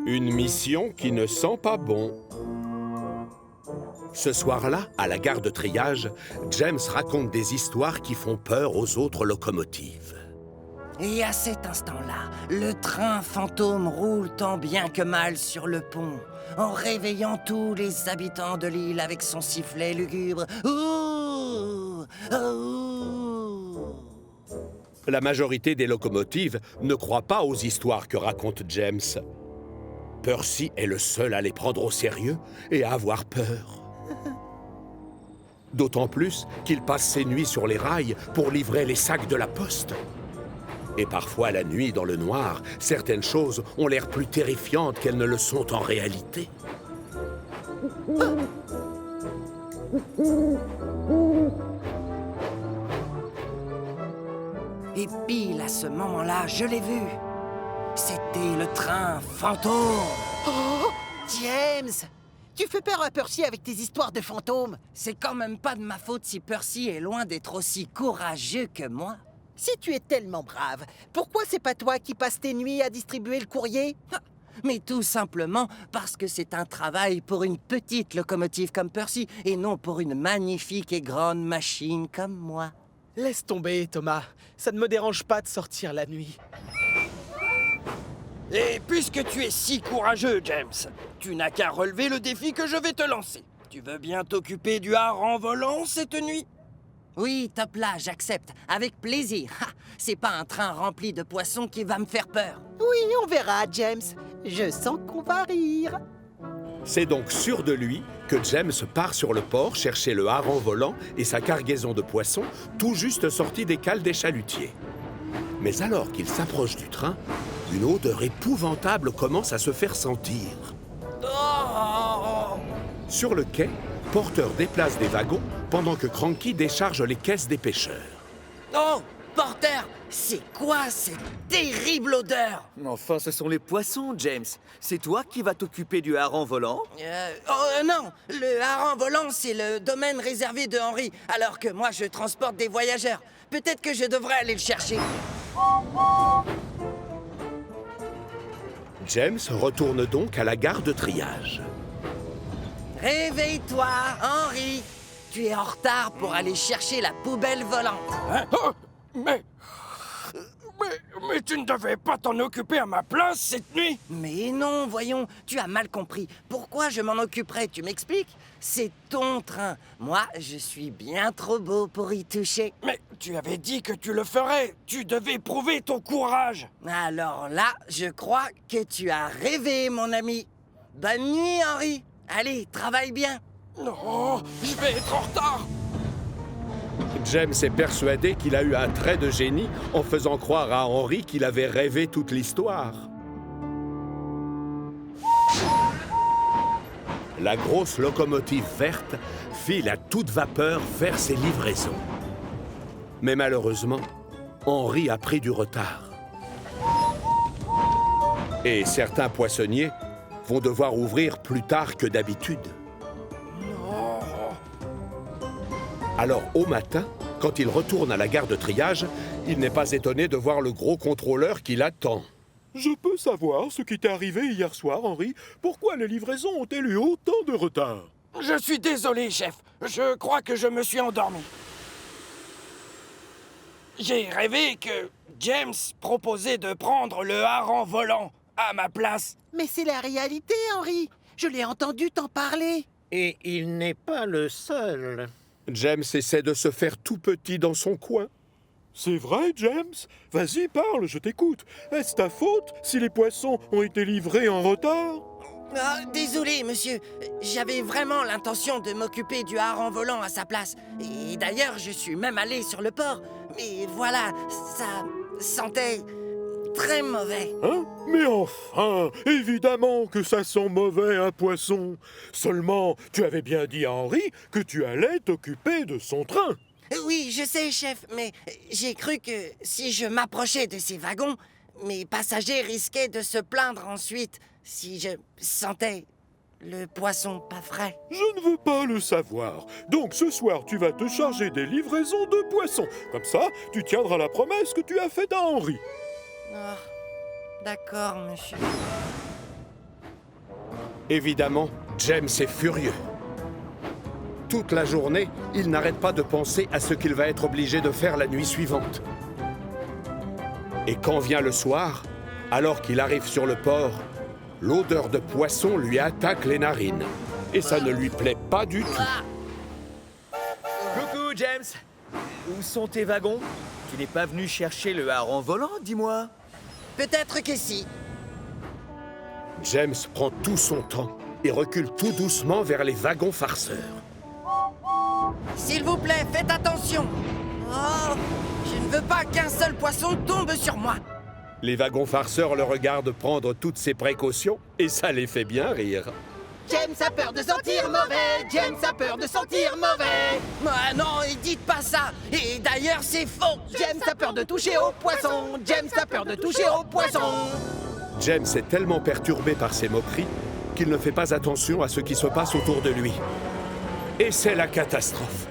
Une mission qui ne sent pas bon. Ce soir-là, à la gare de triage, James raconte des histoires qui font peur aux autres locomotives. Et à cet instant-là, le train fantôme roule tant bien que mal sur le pont, en réveillant tous les habitants de l'île avec son sifflet lugubre. Ouh! Ouh! La majorité des locomotives ne croient pas aux histoires que raconte James. Percy est le seul à les prendre au sérieux et à avoir peur. D'autant plus qu'il passe ses nuits sur les rails pour livrer les sacs de la poste. Et parfois, la nuit, dans le noir, certaines choses ont l'air plus terrifiantes qu'elles ne le sont en réalité. Et pile à ce moment-là, je l'ai vu. C'était le train fantôme. Oh, James! Tu fais peur à Percy avec tes histoires de fantômes. C'est quand même pas de ma faute si Percy est loin d'être aussi courageux que moi. Si tu es tellement brave, pourquoi c'est pas toi qui passes tes nuits à distribuer le courrier? Mais tout simplement parce que c'est un travail pour une petite locomotive comme Percy et non pour une magnifique et grande machine comme moi. Laisse tomber, Thomas. Ça ne me dérange pas de sortir la nuit. Et puisque tu es si courageux, James, tu n'as qu'à relever le défi que je vais te lancer. Tu veux bien t'occuper du hareng volant cette nuit? Oui, top là, j'accepte. Avec plaisir. Ha, c'est pas un train rempli de poissons qui va me faire peur. Oui, on verra, James. Je sens qu'on va rire. C'est donc sûr de lui que James part sur le port chercher le hareng volant et sa cargaison de poissons, tout juste sortis des cales des chalutiers. Mais alors qu'il s'approche du train, une odeur épouvantable commence à se faire sentir. Oh! Sur le quai, Porter déplace des wagons pendant que Cranky décharge les caisses des pêcheurs. Oh, Porter, c'est quoi cette terrible odeur? Enfin, ce sont les poissons, James. C'est toi qui vas t'occuper du hareng volant? Non, le hareng volant, c'est le domaine réservé de Henry, alors que moi, je transporte des voyageurs. Peut-être que je devrais aller le chercher. James retourne donc à la gare de triage. Réveille-toi, Henry. Tu es en retard pour aller chercher la poubelle volante. Hein? Oh! Mais tu ne devais pas t'en occuper à ma place cette nuit? Mais non, voyons, tu as mal compris. Pourquoi je m'en occuperais, tu m'expliques? C'est ton train. Moi, je suis bien trop beau pour y toucher. Mais tu avais dit que tu le ferais. Tu devais prouver ton courage. Alors là, je crois que tu as rêvé, mon ami. Bonne nuit, Henry. Allez, travaille bien. Non, je vais être en retard. James est persuadé qu'il a eu un trait de génie en faisant croire à Henry qu'il avait rêvé toute l'histoire. La grosse locomotive verte file à toute vapeur vers ses livraisons. Mais malheureusement, Henry a pris du retard. Et certains poissonniers vont devoir ouvrir plus tard que d'habitude. Alors, au matin, quand il retourne à la gare de triage, il n'est pas étonné de voir le gros contrôleur qui l'attend. Je peux savoir ce qui t'est arrivé hier soir, Henry? Pourquoi les livraisons ont-elles eu autant de retard? Je suis désolé, chef. Je crois que je me suis endormi. J'ai rêvé que James proposait de prendre le hareng volant à ma place. Mais c'est la réalité, Henry. Je l'ai entendu t'en parler. Et il n'est pas le seul. James essaie de se faire tout petit dans son coin. C'est vrai, James? Vas-y, parle, je t'écoute. Est-ce ta faute si les poissons ont été livrés en retard? Ah, désolé, monsieur. J'avais vraiment l'intention de m'occuper du hareng volant à sa place. Et d'ailleurs, je suis même allé sur le port. Mais voilà, ça sentait très mauvais. Hein? Mais enfin, évidemment que ça sent mauvais un poisson. Seulement, tu avais bien dit à Henry que tu allais t'occuper de son train. Oui, je sais, chef, mais j'ai cru que si je m'approchais de ces wagons, mes passagers risquaient de se plaindre ensuite si je sentais le poisson pas frais. Je ne veux pas le savoir. Donc ce soir, tu vas te charger des livraisons de poissons. Comme ça, tu tiendras la promesse que tu as faite à Henry. Oh, D'accord, monsieur. Évidemment, James est furieux. Toute la journée, il n'arrête pas de penser à ce qu'il va être obligé de faire la nuit suivante. Et quand vient le soir, alors qu'il arrive sur le port, l'odeur de poisson lui attaque les narines. Et ça ne lui plaît pas du tout. Coucou, James. Où sont tes wagons? Tu n'es pas venu chercher le hareng volant, dis-moi? Peut-être que si. James prend tout son temps et recule tout doucement vers les wagons farceurs. S'il vous plaît, faites attention. Oh, je ne veux pas qu'un seul poisson tombe sur moi. Les wagons farceurs le regardent prendre toutes ces précautions et ça les fait bien rire. James a peur de sentir mauvais. James a peur de sentir mauvais. Ah non, dites pas ça. Et d'ailleurs, c'est faux. James a peur de toucher au poisson. James a peur de toucher au poisson. James est tellement perturbé par ces moqueries qu'il ne fait pas attention à ce qui se passe autour de lui. Et c'est la catastrophe.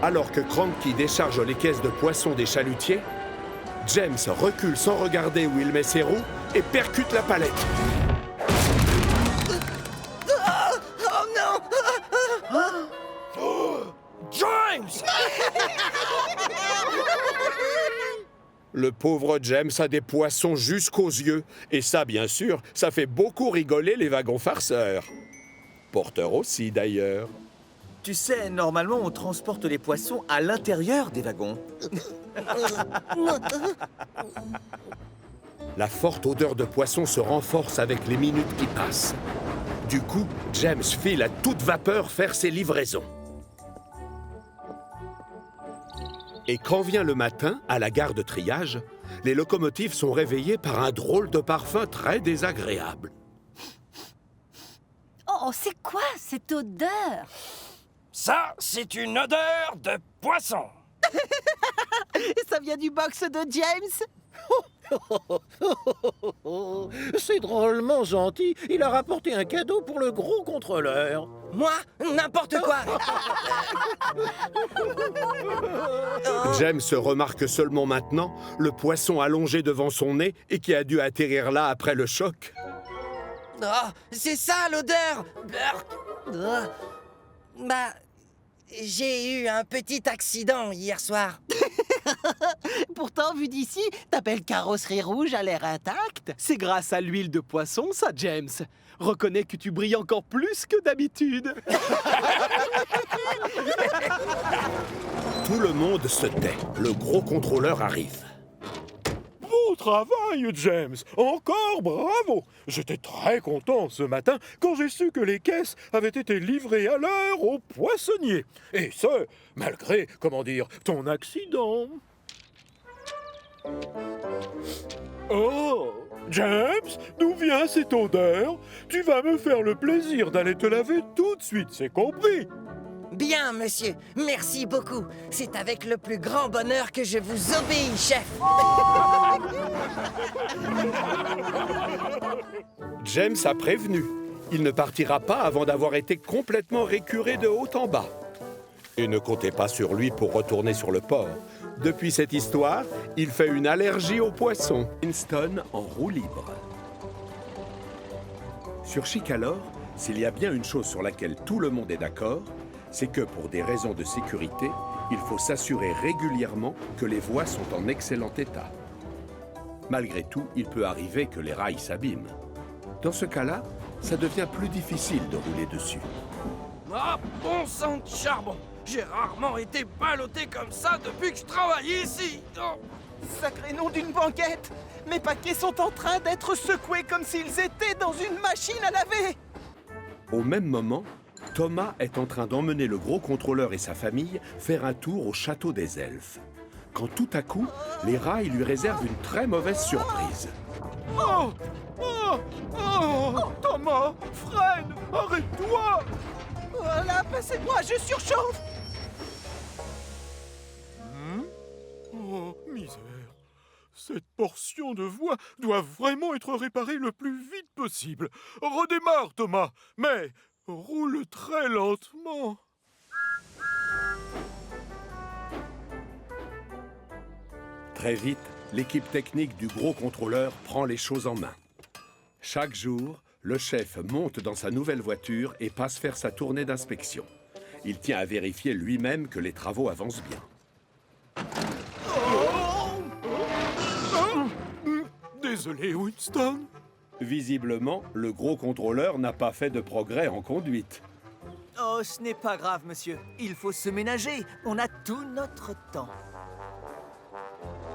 Alors que Cranky décharge les caisses de poissons des chalutiers, James recule sans regarder où il met ses roues et percute la palette. Oh non. James! Le pauvre James a des poissons jusqu'aux yeux. Et ça, bien sûr, ça fait beaucoup rigoler les wagons farceurs. Porteurs aussi, d'ailleurs. Tu sais, normalement, on transporte les poissons à l'intérieur des wagons. La forte odeur de poisson se renforce avec les minutes qui passent. Du coup, James file à toute vapeur faire ses livraisons. Et quand vient le matin, à la gare de triage, les locomotives sont réveillées par un drôle de parfum très désagréable. Oh, c'est quoi cette odeur? Ça, c'est une odeur de poisson. Ça vient du box de James. C'est drôlement gentil. Il a rapporté un cadeau pour le gros contrôleur. Moi, n'importe quoi. James remarque seulement maintenant le poisson allongé devant son nez et qui a dû atterrir là après le choc. Oh, c'est ça l'odeur. Burk. Bah, j'ai eu un petit accident hier soir. Pourtant, vu d'ici, ta belle carrosserie rouge a l'air intacte. C'est grâce à l'huile de poisson, ça, James. Reconnais que tu brilles encore plus que d'habitude. Tout le monde se tait. Le gros contrôleur arrive. Beau travail, James. Encore bravo. J'étais très content ce matin quand j'ai su que les caisses avaient été livrées à l'heure aux poissonniers. Et ce, malgré, comment dire, ton accident. Oh, James, d'où vient cette odeur? Tu vas me faire le plaisir d'aller te laver tout de suite, c'est compris? Bien, monsieur. Merci beaucoup. C'est avec le plus grand bonheur que je vous obéis, chef. James a prévenu. Il ne partira pas avant d'avoir été complètement récuré de haut en bas. Et ne comptez pas sur lui pour retourner sur le port. Depuis cette histoire, il fait une allergie aux poissons. Winston en roue libre. Sur Chicalor, s'il y a bien une chose sur laquelle tout le monde est d'accord, c'est que pour des raisons de sécurité, il faut s'assurer régulièrement que les voies sont en excellent état. Malgré tout, il peut arriver que les rails s'abîment. Dans ce cas-là, ça devient plus difficile de rouler dessus. Ah, bon sang de charbon! J'ai rarement été ballotté comme ça depuis que je travaille ici. Oh. Sacré nom d'une banquette. Mes paquets sont en train d'être secoués comme s'ils étaient dans une machine à laver. Au même moment, Thomas est en train d'emmener le gros contrôleur et sa famille faire un tour au château des elfes. Quand tout à coup, les rails lui réservent une très mauvaise surprise. Oh, oh, oh, Thomas, freine, arrête-toi! Voilà, passez-moi, je surchauffe. Oh, misère. Cette portion de voie doit vraiment être réparée le plus vite possible. Redémarre, Thomas, mais roule très lentement. Très vite, l'équipe technique du gros contrôleur prend les choses en main. Chaque jour, le chef monte dans sa nouvelle voiture et passe faire sa tournée d'inspection. Il tient à vérifier lui-même que les travaux avancent bien. Désolé, Winston. Visiblement, le gros contrôleur n'a pas fait de progrès en conduite. Oh, ce n'est pas grave, monsieur. Il faut se ménager. On a tout notre temps.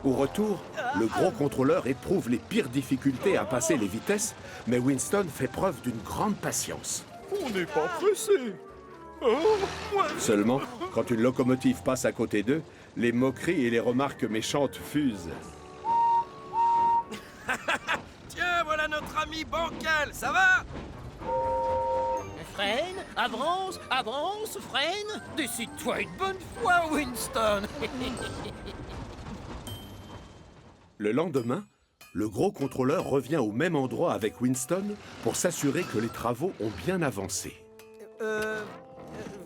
Au retour, le gros contrôleur éprouve les pires difficultés à passer les vitesses, mais Winston fait preuve d'une grande patience. On n'est pas pressé. Oh, moi... Seulement, quand une locomotive passe à côté d'eux, les moqueries et les remarques méchantes fusent. Tiens, voilà notre ami Bancal, ça va? Freine, avance, avance, freine. Décide-toi une bonne fois, Winston. Le lendemain, le gros contrôleur revient au même endroit avec Winston pour s'assurer que les travaux ont bien avancé.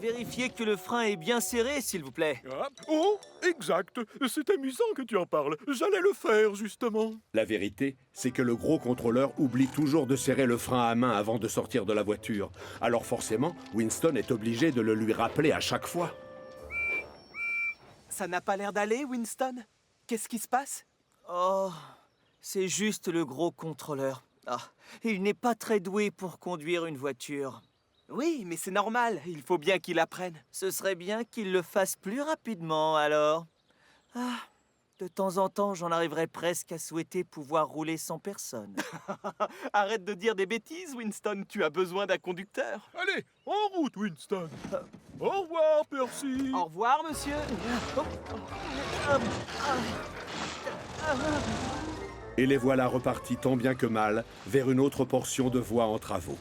Vérifiez que le frein est bien serré, s'il vous plaît. Ah, oh, exact. C'est amusant que tu en parles. J'allais le faire, justement. La vérité, c'est que le gros contrôleur oublie toujours de serrer le frein à main avant de sortir de la voiture. Alors forcément, Winston est obligé de le lui rappeler à chaque fois. Ça n'a pas l'air d'aller, Winston? Qu'est-ce qui se passe? Oh, c'est juste le gros contrôleur. Ah, il n'est pas très doué pour conduire une voiture. Oui, mais c'est normal. Il faut bien qu'il apprenne. Ce serait bien qu'il le fasse plus rapidement, alors. Ah, de temps en temps, j'en arriverais presque à souhaiter pouvoir rouler sans personne. Arrête de dire des bêtises, Winston. Tu as besoin d'un conducteur. Allez, en route, Winston. Au revoir, Percy. Au revoir, monsieur. Et les voilà repartis tant bien que mal vers une autre portion de voie en travaux.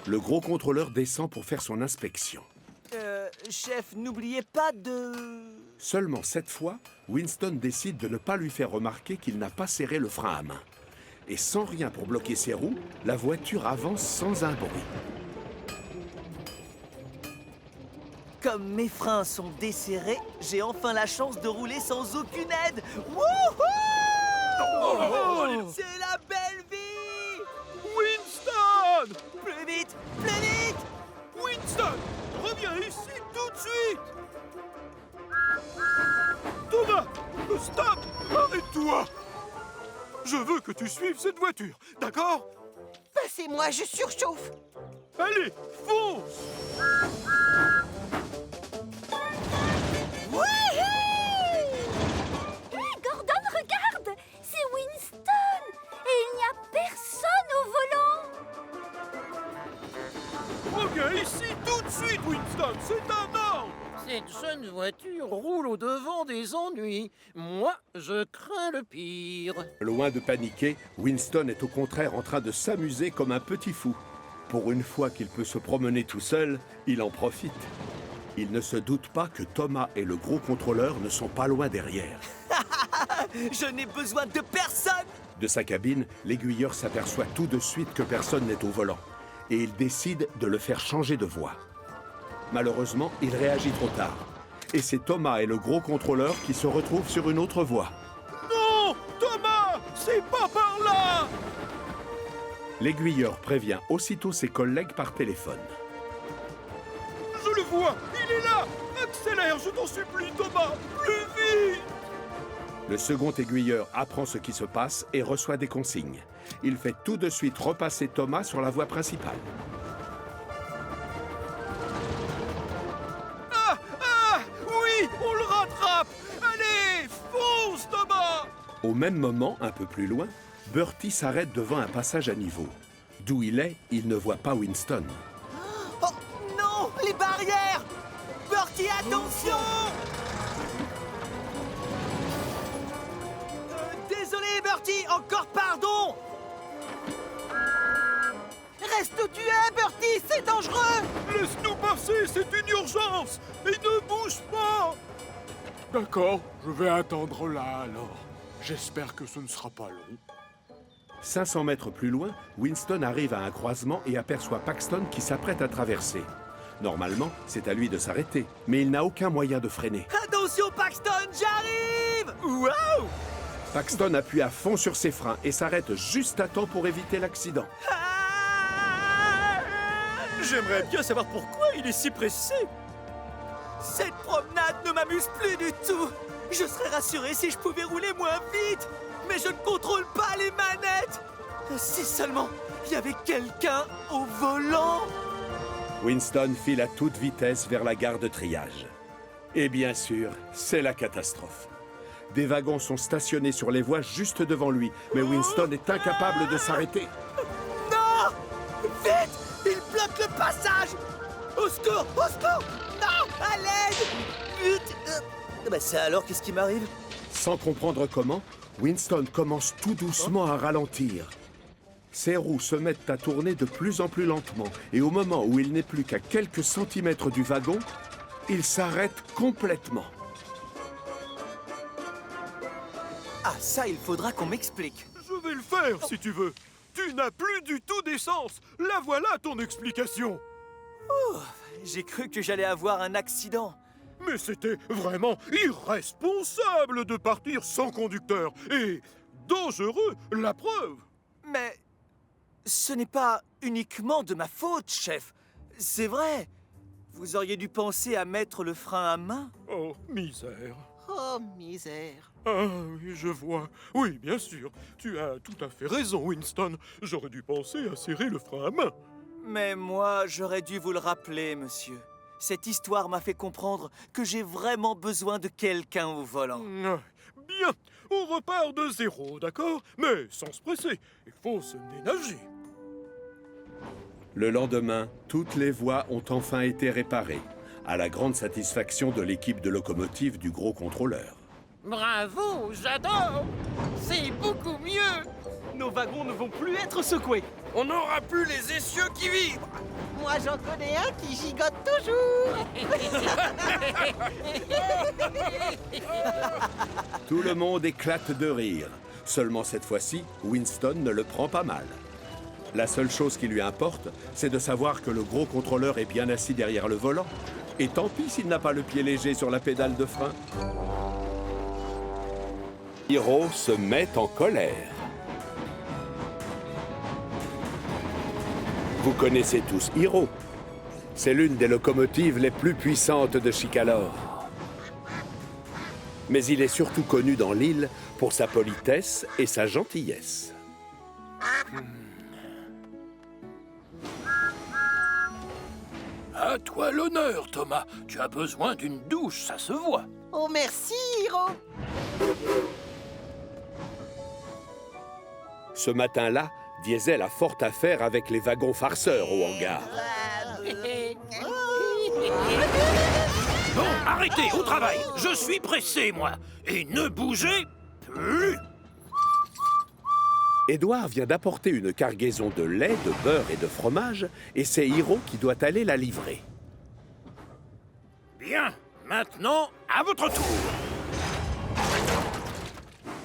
Le gros contrôleur descend pour faire son inspection. Chef, n'oubliez pas de... Seulement cette fois, Winston décide de ne pas lui faire remarquer qu'il n'a pas serré le frein à main. Et sans rien pour bloquer ses roues, la voiture avance sans un bruit. Comme mes freins sont desserrés, j'ai enfin la chance de rouler sans aucune aide. Wouhou! C'est la belle vie! Winston! Plus vite! Plus vite! Winston! Reviens ici tout de suite! Thomas! Stop! Arrête-toi! Je veux que tu suives cette voiture, d'accord? Passez-moi, je surchauffe. Allez, fonce! Gordon, regarde! C'est Winston! Et il n'y a personne au volant! Reviens ici tout de suite, Winston! C'est un ordre! Cette jeune voiture roule au-devant des ennuis. Moi, je crains le pire. Loin de paniquer, Winston est au contraire en train de s'amuser comme un petit fou. Pour une fois qu'il peut se promener tout seul, il en profite. Il ne se doute pas que Thomas et le gros contrôleur ne sont pas loin derrière. Je n'ai besoin de personne! De sa cabine, l'aiguilleur s'aperçoit tout de suite que personne n'est au volant. Et il décide de le faire changer de voie. Malheureusement, il réagit trop tard. Et c'est Thomas et le gros contrôleur qui se retrouvent sur une autre voie. Non! Thomas! C'est pas par là! L'aiguilleur prévient aussitôt ses collègues par téléphone. Je le vois! Il est là! Accélère, je t'en supplie, Thomas! Plus vite! Le second aiguilleur apprend ce qui se passe et reçoit des consignes. Il fait tout de suite repasser Thomas sur la voie principale. Oui, on le rattrape! Allez, fonce, Thomas! Au même moment, un peu plus loin, Bertie s'arrête devant un passage à niveau. D'où il est, il ne voit pas Winston. Oh non! Les barrières! Bertie, attention! Désolé, Bertie, encore pardon! Reste où tu es, Bertie, c'est dangereux! Laisse-nous passer, c'est une urgence! Et ne bouge pas! D'accord, je vais attendre là alors. J'espère que ce ne sera pas long. 500 mètres plus loin, Winston arrive à un croisement et aperçoit Paxton qui s'apprête à traverser. Normalement, c'est à lui de s'arrêter, mais il n'a aucun moyen de freiner. Attention, Paxton, j'arrive! Waouh! Paxton appuie à fond sur ses freins et s'arrête juste à temps pour éviter l'accident. J'aimerais bien savoir pourquoi il est si pressé. Cette promenade ne m'amuse plus du tout. Je serais rassuré si je pouvais rouler moins vite. Mais je ne contrôle pas les manettes. Si seulement il y avait quelqu'un au volant. Winston file à toute vitesse vers la gare de triage. Et bien sûr, c'est la catastrophe. Des wagons sont stationnés sur les voies juste devant lui, mais Winston est incapable de s'arrêter. Non! Vite! Il bloque le passage! Au secours! Au secours! Non! À l'aide! Vite! C'est alors, qu'est-ce qui m'arrive? Sans comprendre comment, Winston commence tout doucement à ralentir. Ses roues se mettent à tourner de plus en plus lentement, et au moment où il n'est plus qu'à quelques centimètres du wagon, il s'arrête complètement. Ah, ça, il faudra qu'on m'explique. Je vais le faire, si tu veux. Tu n'as plus du tout d'essence. La voilà, ton explication. J'ai cru que j'allais avoir un accident. Mais c'était vraiment irresponsable de partir sans conducteur. Et dangereux, la preuve. Mais ce n'est pas uniquement de ma faute, chef. C'est vrai. Vous auriez dû penser à mettre le frein à main. Oh, misère. Oh, misère. Ah, oui, je vois. Oui, bien sûr. Tu as tout à fait raison, Winston. J'aurais dû penser à serrer le frein à main. Mais moi, j'aurais dû vous le rappeler, monsieur. Cette histoire m'a fait comprendre que j'ai vraiment besoin de quelqu'un au volant. Ah, bien, on repart de zéro, d'accord? Mais sans se presser. Il faut se ménager. Le lendemain, toutes les voies ont enfin été réparées, à la grande satisfaction de l'équipe de locomotive du gros contrôleur. Bravo, j'adore. C'est beaucoup mieux. Nos wagons ne vont plus être secoués. On n'aura plus les essieux qui vibrent. Moi, j'en connais un qui gigote toujours. Tout le monde éclate de rire. Seulement cette fois-ci, Winston ne le prend pas mal. La seule chose qui lui importe, c'est de savoir que le gros contrôleur est bien assis derrière le volant. Et tant pis s'il n'a pas le pied léger sur la pédale de frein. Hiro se met en colère. Vous connaissez tous Hiro. C'est l'une des locomotives les plus puissantes de Chicalor. Mais il est surtout connu dans l'île pour sa politesse et sa gentillesse. À toi l'honneur, Thomas. Tu as besoin d'une douche, ça se voit. Oh, merci, Hiro. Ce matin-là, Diesel a fort affaire avec les wagons farceurs au hangar. Bon, arrêtez, au travail. Je suis pressé, moi. Et ne bougez plus. Édouard vient d'apporter une cargaison de lait, de beurre et de fromage, et c'est Hiro qui doit aller la livrer. Bien, maintenant, à votre tour.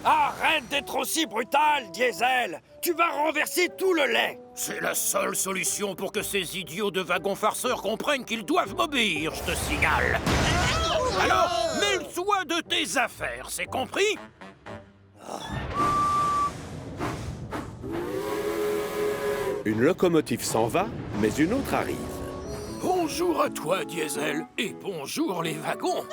Arrête d'être aussi brutal, Diesel! Tu vas renverser tout le lait! C'est la seule solution pour que ces idiots de wagons farceurs comprennent qu'ils doivent m'obéir, je te signale. Alors, mêle-toi de tes affaires, c'est compris? Une locomotive s'en va, mais une autre arrive. Bonjour à toi, Diesel, et bonjour les wagons.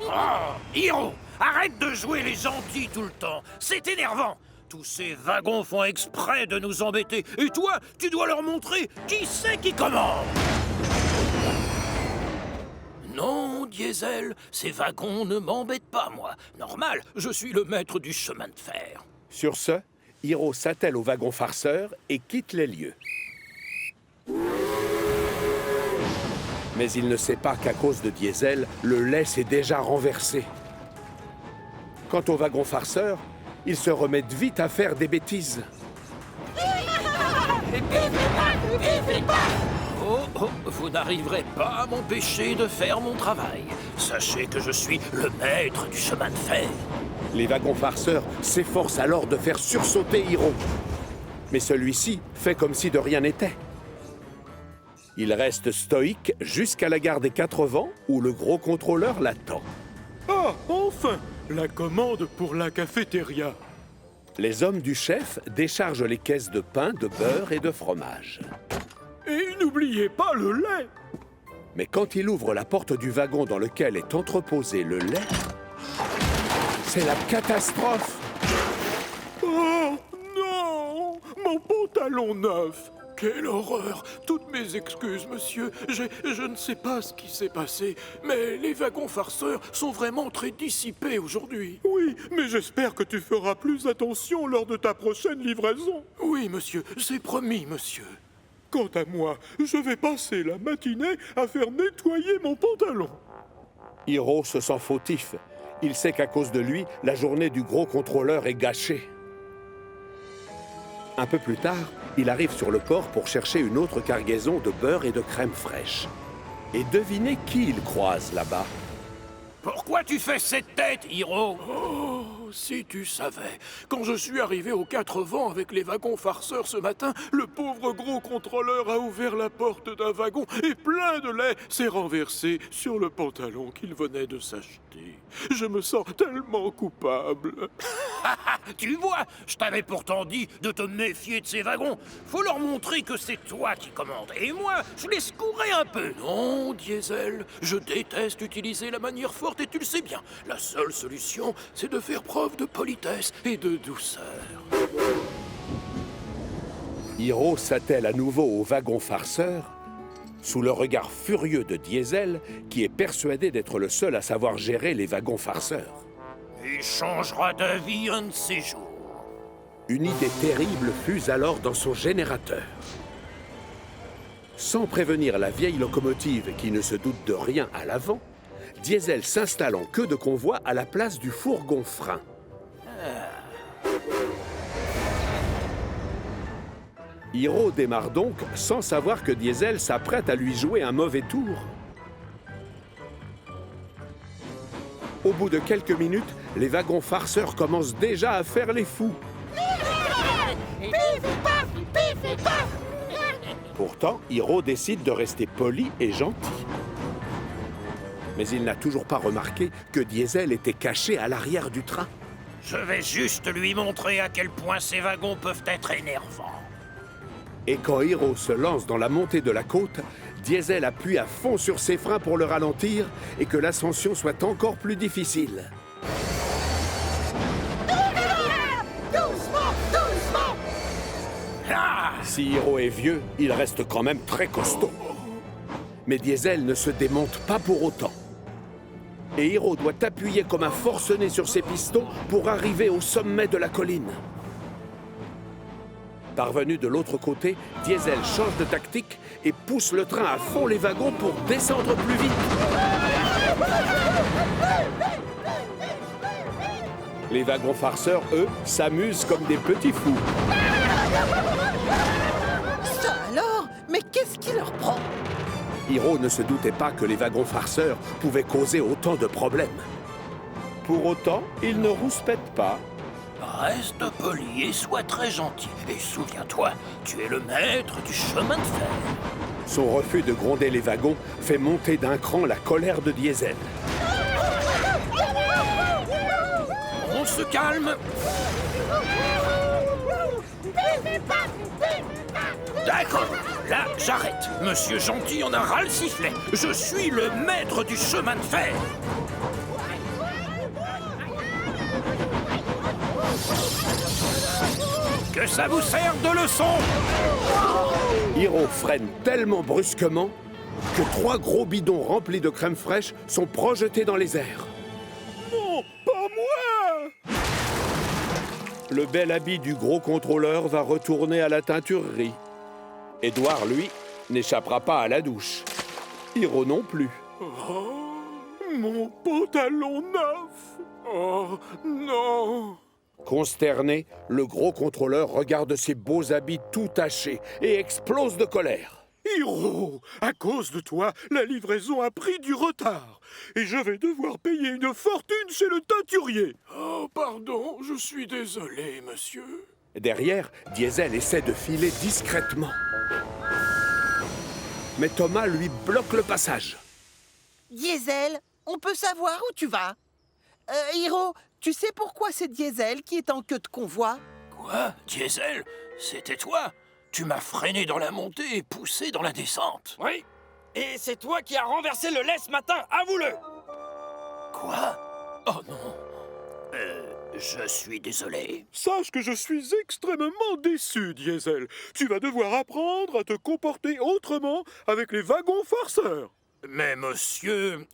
Oh, Hiro, arrête de jouer les gentils tout le temps, c'est énervant. Tous ces wagons font exprès de nous embêter, et toi, tu dois leur montrer qui c'est qui commande. Non, Diesel, ces wagons ne m'embêtent pas, moi. Normal, je suis le maître du chemin de fer. Sur ce, Hiro s'attelle au wagon farceur et quitte les lieux. Mais il ne sait pas qu'à cause de Diesel, le lait s'est déjà renversé. Quant au wagon farceur, ils se remettent vite à faire des bêtises. Oh, vous n'arriverez pas à m'empêcher de faire mon travail. Sachez que je suis le maître du chemin de fer. Les wagons farceurs s'efforcent alors de faire sursauter Hiro. Mais celui-ci fait comme si de rien n'était. Il reste stoïque jusqu'à la gare des Quatre Vents où le gros contrôleur l'attend. Ah, enfin! La commande pour la cafétéria. Les hommes du chef déchargent les caisses de pain, de beurre et de fromage. Et n'oubliez pas le lait. Mais quand il ouvre la porte du wagon dans lequel est entreposé le lait, c'est la catastrophe. Oh non! Mon pantalon neuf! Quelle horreur! Toutes mes excuses, monsieur. Je ne sais pas ce qui s'est passé, mais les wagons farceurs sont vraiment très dissipés aujourd'hui. Oui, mais j'espère que tu feras plus attention lors de ta prochaine livraison. Oui, monsieur, c'est promis, monsieur. Quant à moi, je vais passer la matinée à faire nettoyer mon pantalon. Hiro se sent fautif. Il sait qu'à cause de lui, la journée du gros contrôleur est gâchée. Un peu plus tard, il arrive sur le port pour chercher une autre cargaison de beurre et de crème fraîche. Et devinez qui il croise là-bas. Pourquoi tu fais cette tête, Hiro? Oh, si tu savais. Quand je suis arrivé aux 4 vents avec les wagons farceurs ce matin, le pauvre gros contrôleur a ouvert la porte d'un wagon et plein de lait s'est renversé sur le pantalon qu'il venait de s'acheter. Je me sens tellement coupable. Tu vois, je t'avais pourtant dit de te méfier de ces wagons. Faut leur montrer que c'est toi qui commandes. Et moi, je les secouerai un peu. Non, Diesel, je déteste utiliser la manière forte et tu le sais bien. La seule solution, c'est de faire preuve de politesse et de douceur. Hiro s'attelle à nouveau au wagon farceur, sous le regard furieux de Diesel, qui est persuadé d'être le seul à savoir gérer les wagons farceurs. Il changera d'avis un de ces jours. Une idée terrible fuse alors dans son générateur. Sans prévenir la vieille locomotive qui ne se doute de rien à l'avant, Diesel s'installe en queue de convoi à la place du fourgon frein. Hiro démarre donc sans savoir que Diesel s'apprête à lui jouer un mauvais tour. Au bout de quelques minutes, les wagons farceurs commencent déjà à faire les fous. Pourtant, Hiro décide de rester poli et gentil. Mais il n'a toujours pas remarqué que Diesel était caché à l'arrière du train. Je vais juste lui montrer à quel point ces wagons peuvent être énervants. Et quand Hiro se lance dans la montée de la côte, Diesel appuie à fond sur ses freins pour le ralentir et que l'ascension soit encore plus difficile. Si Hiro est vieux, il reste quand même très costaud. Mais Diesel ne se démonte pas pour autant. Et Hiro doit appuyer comme un forcené sur ses pistons pour arriver au sommet de la colline. Parvenu de l'autre côté, Diesel change de tactique et pousse le train à fond les wagons pour descendre plus vite. Les wagons farceurs, eux, s'amusent comme des petits fous. Ça alors? Mais qu'est-ce qui leur prend? Hiro ne se doutait pas que les wagons farceurs pouvaient causer autant de problèmes. Pour autant, il ne rouspète pas. Reste poli et sois très gentil. Et souviens-toi, tu es le maître du chemin de fer. Son refus de gronder les wagons fait monter d'un cran la colère de Diesel. On se calme. D'accord, là j'arrête. Monsieur Gentil en a ras le sifflet. Je suis le maître du chemin de fer. Que ça vous serve de leçon! Hiro freine tellement brusquement que 3 gros bidons remplis de crème fraîche sont projetés dans les airs. Non, pas moi! Le bel habit du gros contrôleur va retourner à la teinturerie. Édouard, lui, n'échappera pas à la douche. Hiro non plus. Oh, mon pantalon neuf! Oh, non! Consterné, le gros contrôleur regarde ses beaux habits tout tachés et explose de colère. Hiro, à cause de toi, la livraison a pris du retard. Et je vais devoir payer une fortune chez le teinturier. Oh, pardon, je suis désolé, monsieur. Derrière, Diesel essaie de filer discrètement. Mais Thomas lui bloque le passage. Diesel, on peut savoir où tu vas? Hiro, tu sais pourquoi c'est Diesel qui est en queue de convoi? Quoi? Diesel? C'était toi? Tu m'as freiné dans la montée et poussé dans la descente. Oui. Et c'est toi qui as renversé le lait ce matin, avoue-le! Quoi? Oh non. Je suis désolé. Sache que je suis extrêmement déçu, Diesel. Tu vas devoir apprendre à te comporter autrement avec les wagons farceurs. Mais monsieur...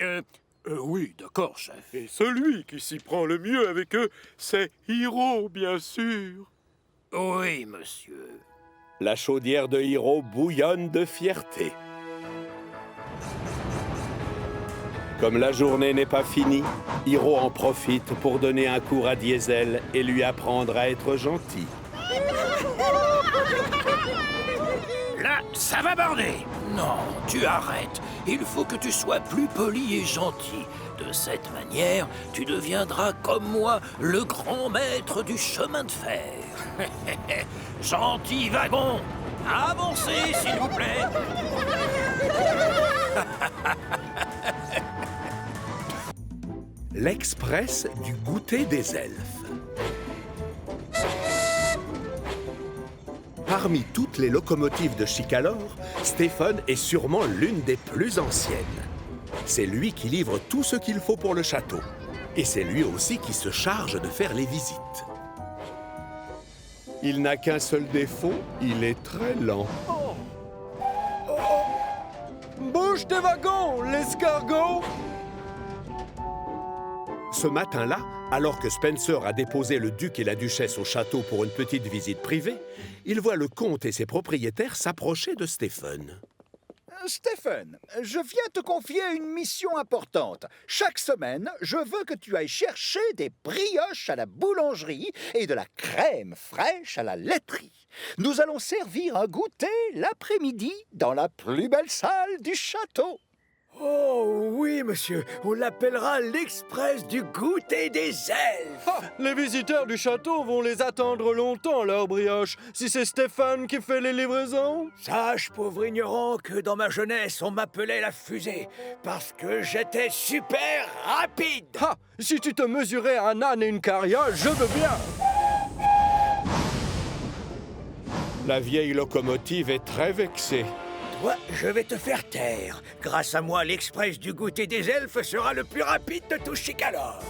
oui, d'accord, chef. Et celui qui s'y prend le mieux avec eux, c'est Hiro, bien sûr. Oui, monsieur. La chaudière de Hiro bouillonne de fierté. Comme la journée n'est pas finie, Hiro en profite pour donner un cours à Diesel et lui apprendre à être gentil. Là, ça va border. Non, tu arrêtes. Il faut que tu sois plus poli et gentil. De cette manière, tu deviendras comme moi le grand maître du chemin de fer. Gentil wagon, avancez s'il vous plaît. L'Express du goûter des elfes. Parmi toutes les locomotives de Chicalor, Stephen est sûrement l'une des plus anciennes. C'est lui qui livre tout ce qu'il faut pour le château. Et c'est lui aussi qui se charge de faire les visites. Il n'a qu'un seul défaut, il est très lent. Bouge tes wagons, l'escargot! Ce matin-là, alors que Spencer a déposé le duc et la duchesse au château pour une petite visite privée, il voit le comte et ses propriétaires s'approcher de Stephen. Stephen, je viens te confier une mission importante. Chaque semaine, je veux que tu ailles chercher des brioches à la boulangerie et de la crème fraîche à la laiterie. Nous allons servir un goûter l'après-midi dans la plus belle salle du château. Oh oui, monsieur, on l'appellera l'Express du goûter des elfes. Ah, les visiteurs du château vont les attendre longtemps, leurs brioches, si c'est Stéphane qui fait les livraisons. Sache, pauvre ignorant, que dans ma jeunesse, on m'appelait la fusée, parce que j'étais super rapide. Ah, si tu te mesurais un âne et une carriole, je veux bien. La vieille locomotive est très vexée. Toi, je vais te faire taire. Grâce à moi, l'Express du goûter des elfes sera le plus rapide de tout Chicalor.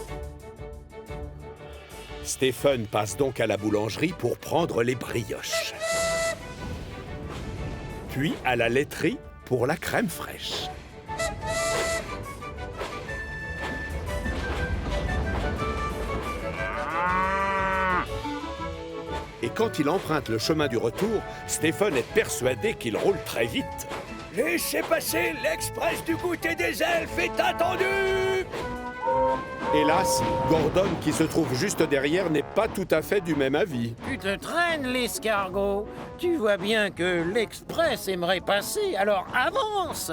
Stephen passe donc à la boulangerie pour prendre les brioches. Puis à la laiterie pour la crème fraîche. Et quand il emprunte le chemin du retour, Stephen est persuadé qu'il roule très vite. Laissez passer, l'Express du goûter des elfes est attendu! Hélas, Gordon, qui se trouve juste derrière, n'est pas tout à fait du même avis. Tu te traînes, l'escargot. Tu vois bien que l'Express aimerait passer, alors avance!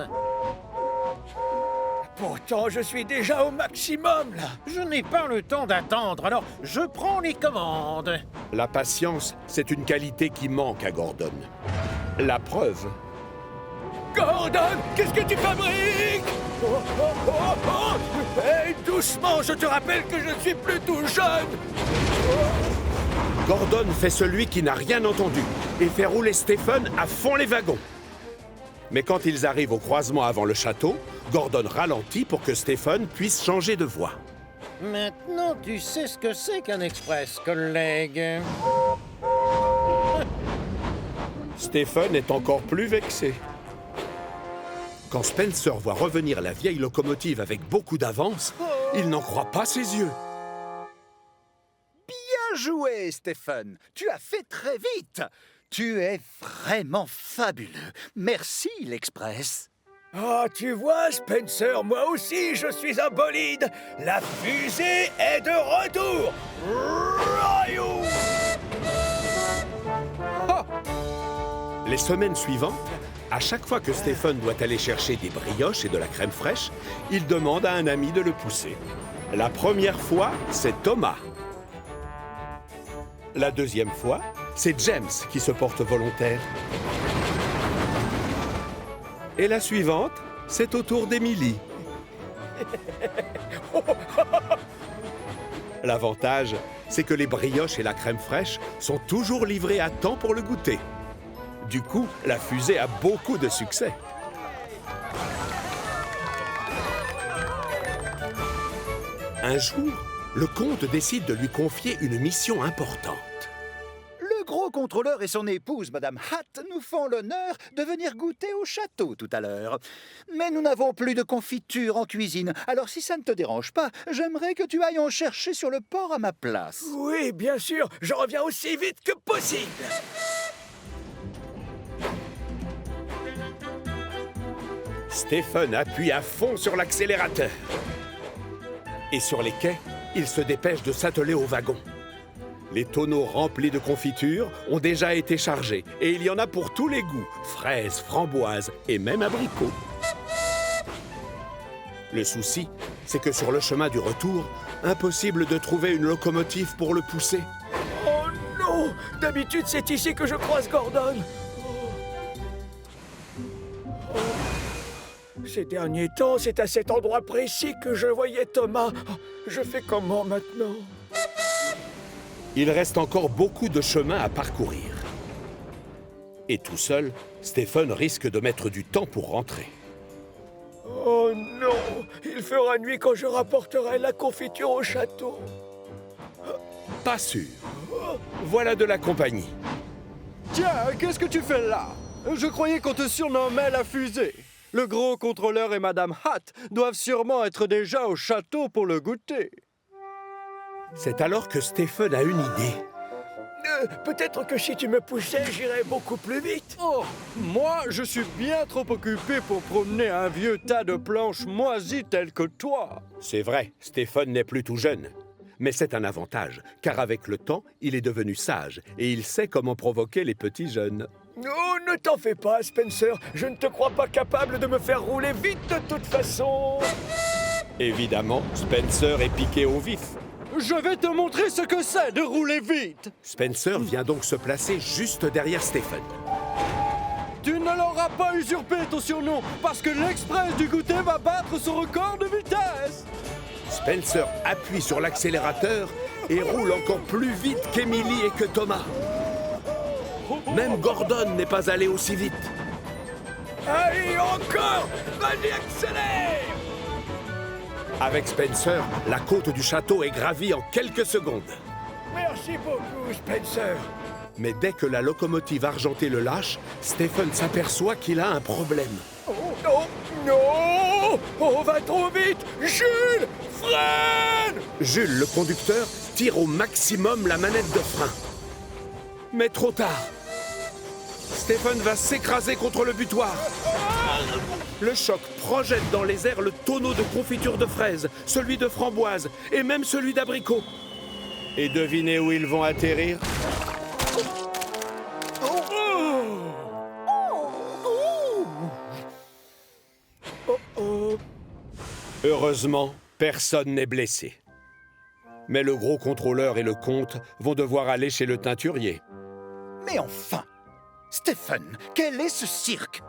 Pourtant, je suis déjà au maximum, là. Je n'ai pas le temps d'attendre, alors je prends les commandes. La patience, c'est une qualité qui manque à Gordon. La preuve. Gordon, qu'est-ce que tu fabriques? Oh, oh, oh, oh. Hey, doucement, je te rappelle que je suis plus tout jeune. Gordon fait celui qui n'a rien entendu et fait rouler Stephen à fond les wagons. Mais quand ils arrivent au croisement avant le château, Gordon ralentit pour que Stephen puisse changer de voie. Maintenant, tu sais ce que c'est qu'un express, collègue. Stephen est encore plus vexé. Quand Spencer voit revenir la vieille locomotive avec beaucoup d'avance, il n'en croit pas ses yeux. Bien joué, Stephen. Tu as fait très vite. Tu es vraiment fabuleux. Merci, l'Express. Ah, tu vois, Spencer, moi aussi, je suis un bolide. La fusée est de retour. Royou! Ah! Les semaines suivantes, à chaque fois que Stephen doit aller chercher des brioches et de la crème fraîche, il demande à un ami de le pousser. La première fois, c'est Thomas. La deuxième fois, c'est James qui se porte volontaire. Et la suivante, c'est au tour d'Emily. L'avantage, c'est que les brioches et la crème fraîche sont toujours livrés à temps pour le goûter. Du coup, la fusée a beaucoup de succès. Un jour, le comte décide de lui confier une mission importante. Le gros contrôleur et son épouse, Madame Hatt, nous font l'honneur de venir goûter au château tout à l'heure. Mais nous n'avons plus de confiture en cuisine, alors si ça ne te dérange pas, j'aimerais que tu ailles en chercher sur le port à ma place. Oui, bien sûr, je reviens aussi vite que possible. Stephen appuie à fond sur l'accélérateur. Et sur les quais, il se dépêche de s'atteler au wagon. Les tonneaux remplis de confiture ont déjà été chargés et il y en a pour tous les goûts, fraises, framboises et même abricots. Le souci, c'est que sur le chemin du retour, impossible de trouver une locomotive pour le pousser. Oh non! D'habitude, c'est ici que je croise Gordon. Ces derniers temps, c'est à cet endroit précis que je voyais Thomas. Je fais comment maintenant? Il reste encore beaucoup de chemin à parcourir. Et tout seul, Stephen risque de mettre du temps pour rentrer. Oh non! Il fera nuit quand je rapporterai la confiture au château. Pas sûr. Voilà de la compagnie. Tiens, qu'est-ce que tu fais là? Je croyais qu'on te surnommait la fusée. Le gros contrôleur et Madame Hatt doivent sûrement être déjà au château pour le goûter. C'est alors que Stephen a une idée. Peut-être que si tu me poussais, j'irais beaucoup plus vite. Oh, moi, je suis bien trop occupé pour promener un vieux tas de planches moisies tel que toi. C'est vrai, Stephen n'est plus tout jeune. Mais c'est un avantage, car avec le temps, il est devenu sage et il sait comment provoquer les petits jeunes. Oh, ne t'en fais pas, Spencer. Je ne te crois pas capable de me faire rouler vite de toute façon. Évidemment, Spencer est piqué au vif. Je vais te montrer ce que c'est de rouler vite. Spencer vient donc se placer juste derrière Stephen. Tu ne l'auras pas usurpé ton surnom, parce que l'Express du goûter va battre son record de vitesse. Spencer appuie sur l'accélérateur et roule encore plus vite qu'Emily et que Thomas. Même Gordon n'est pas allé aussi vite. Allez, encore! Vas-y, accélère! Avec Spencer, la côte du château est gravie en quelques secondes. Merci beaucoup, Spencer. Mais dès que la locomotive argentée le lâche, Stephen s'aperçoit qu'il a un problème. Oh non! Non! On va trop vite! Jules! Freine! Jules, le conducteur, tire au maximum la manette de frein. Mais trop tard. Stephen va s'écraser contre le butoir. Le choc projette dans les airs le tonneau de confiture de fraises, celui de framboise et même celui d'abricot. Et devinez où ils vont atterrir? Heureusement, personne n'est blessé. Mais le gros contrôleur et le comte vont devoir aller chez le teinturier. Mais enfin! Stephen, quel est ce cirque?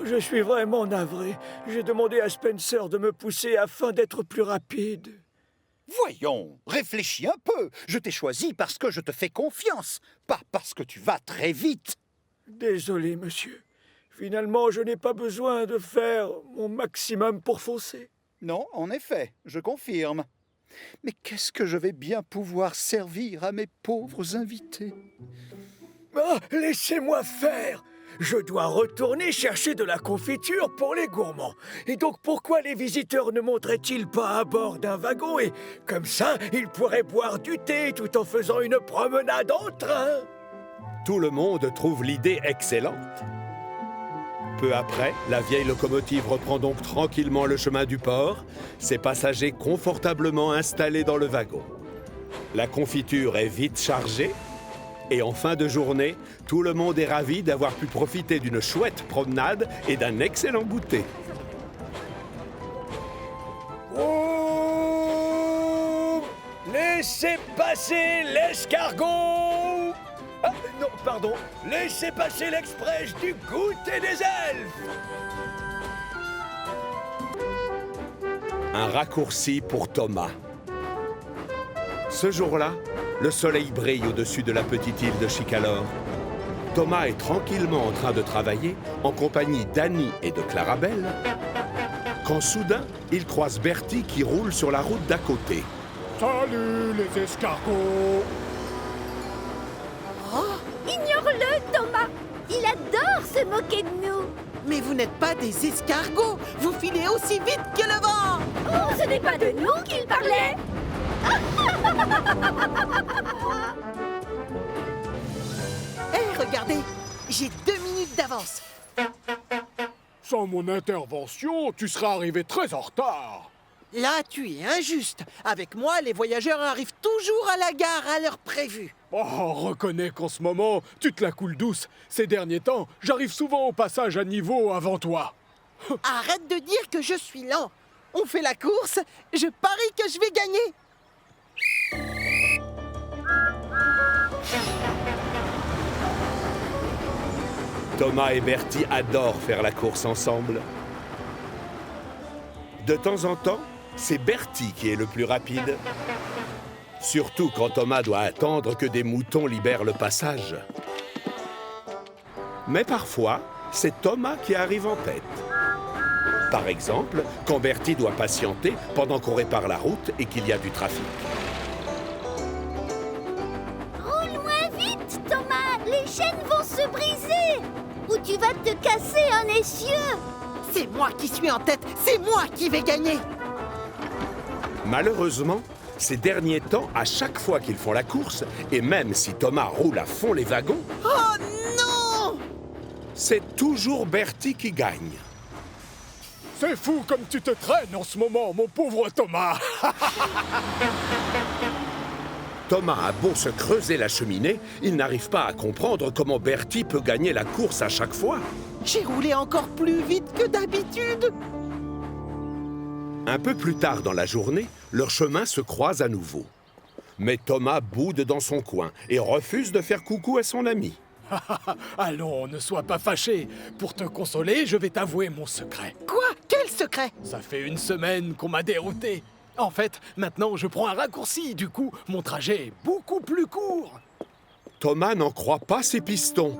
Je suis vraiment navré. J'ai demandé à Spencer de me pousser afin d'être plus rapide. Voyons, réfléchis un peu. Je t'ai choisi parce que je te fais confiance, pas parce que tu vas très vite. Désolé, monsieur. Finalement, je n'ai pas besoin de faire mon maximum pour foncer. Non, en effet, je confirme. Mais qu'est-ce que je vais bien pouvoir servir à mes pauvres invités? Ah, laissez-moi faire! Je dois retourner chercher de la confiture pour les gourmands. Et donc pourquoi les visiteurs ne monteraient-ils pas à bord d'un wagon et comme ça, ils pourraient boire du thé tout en faisant une promenade en train? Tout le monde trouve l'idée excellente. Peu après, la vieille locomotive reprend donc tranquillement le chemin du port, ses passagers confortablement installés dans le wagon. La confiture est vite chargée. Et en fin de journée, tout le monde est ravi d'avoir pu profiter d'une chouette promenade et d'un excellent goûter. Oh! Laissez passer l'escargot! Ah, non, pardon. Laissez passer l'express du goûter des elfes! Un raccourci pour Thomas. Ce jour-là, le soleil brille au-dessus de la petite île de Chicalor. Thomas est tranquillement en train de travailler en compagnie d'Annie et de Clarabelle, quand soudain, il croise Bertie qui roule sur la route d'à côté. Salut les escargots! Oh, ignore-le, Thomas. Il adore se moquer de nous. Mais vous n'êtes pas des escargots. Vous filez aussi vite que le vent. Oh, ce n'est pas de nous qu'il parlait. Hé, regardez, j'ai 2 minutes d'avance. Sans mon intervention, tu seras arrivé très en retard. Là, tu es injuste. Avec moi, les voyageurs arrivent toujours à la gare à l'heure prévue. Oh, reconnais qu'en ce moment, tu te la coules douce. Ces derniers temps, j'arrive souvent au passage à niveau avant toi. Arrête de dire que je suis lent. On fait la course, je parie que je vais gagner. Thomas et Bertie adorent faire la course ensemble. De temps en temps, c'est Bertie qui est le plus rapide. Surtout quand Thomas doit attendre que des moutons libèrent le passage. Mais parfois, c'est Thomas qui arrive en tête. Par exemple, quand Bertie doit patienter pendant qu'on répare la route et qu'il y a du trafic. Roule moins vite, Thomas. Les chaînes vont se briser. Ou tu vas te casser un essieu. C'est moi qui suis en tête, c'est moi qui vais gagner. Malheureusement, ces derniers temps, à chaque fois qu'ils font la course, et même si Thomas roule à fond les wagons, Oh non! c'est toujours Bertie qui gagne. C'est fou comme tu te traînes en ce moment, mon pauvre Thomas. Thomas a beau se creuser la cheminée, il n'arrive pas à comprendre comment Bertie peut gagner la course à chaque fois. J'ai roulé encore plus vite que d'habitude. Un peu plus tard dans la journée, leurs chemins se croisent à nouveau. Mais Thomas boude dans son coin et refuse de faire coucou à son ami. Allons, ne sois pas fâché. Pour te consoler, je vais t'avouer mon secret. Quoi? Quel secret? Ça fait 1 semaine qu'on m'a dérouté. En fait, maintenant, je prends un raccourci. Du coup, mon trajet est beaucoup plus court. Thomas n'en croit pas ses pistons.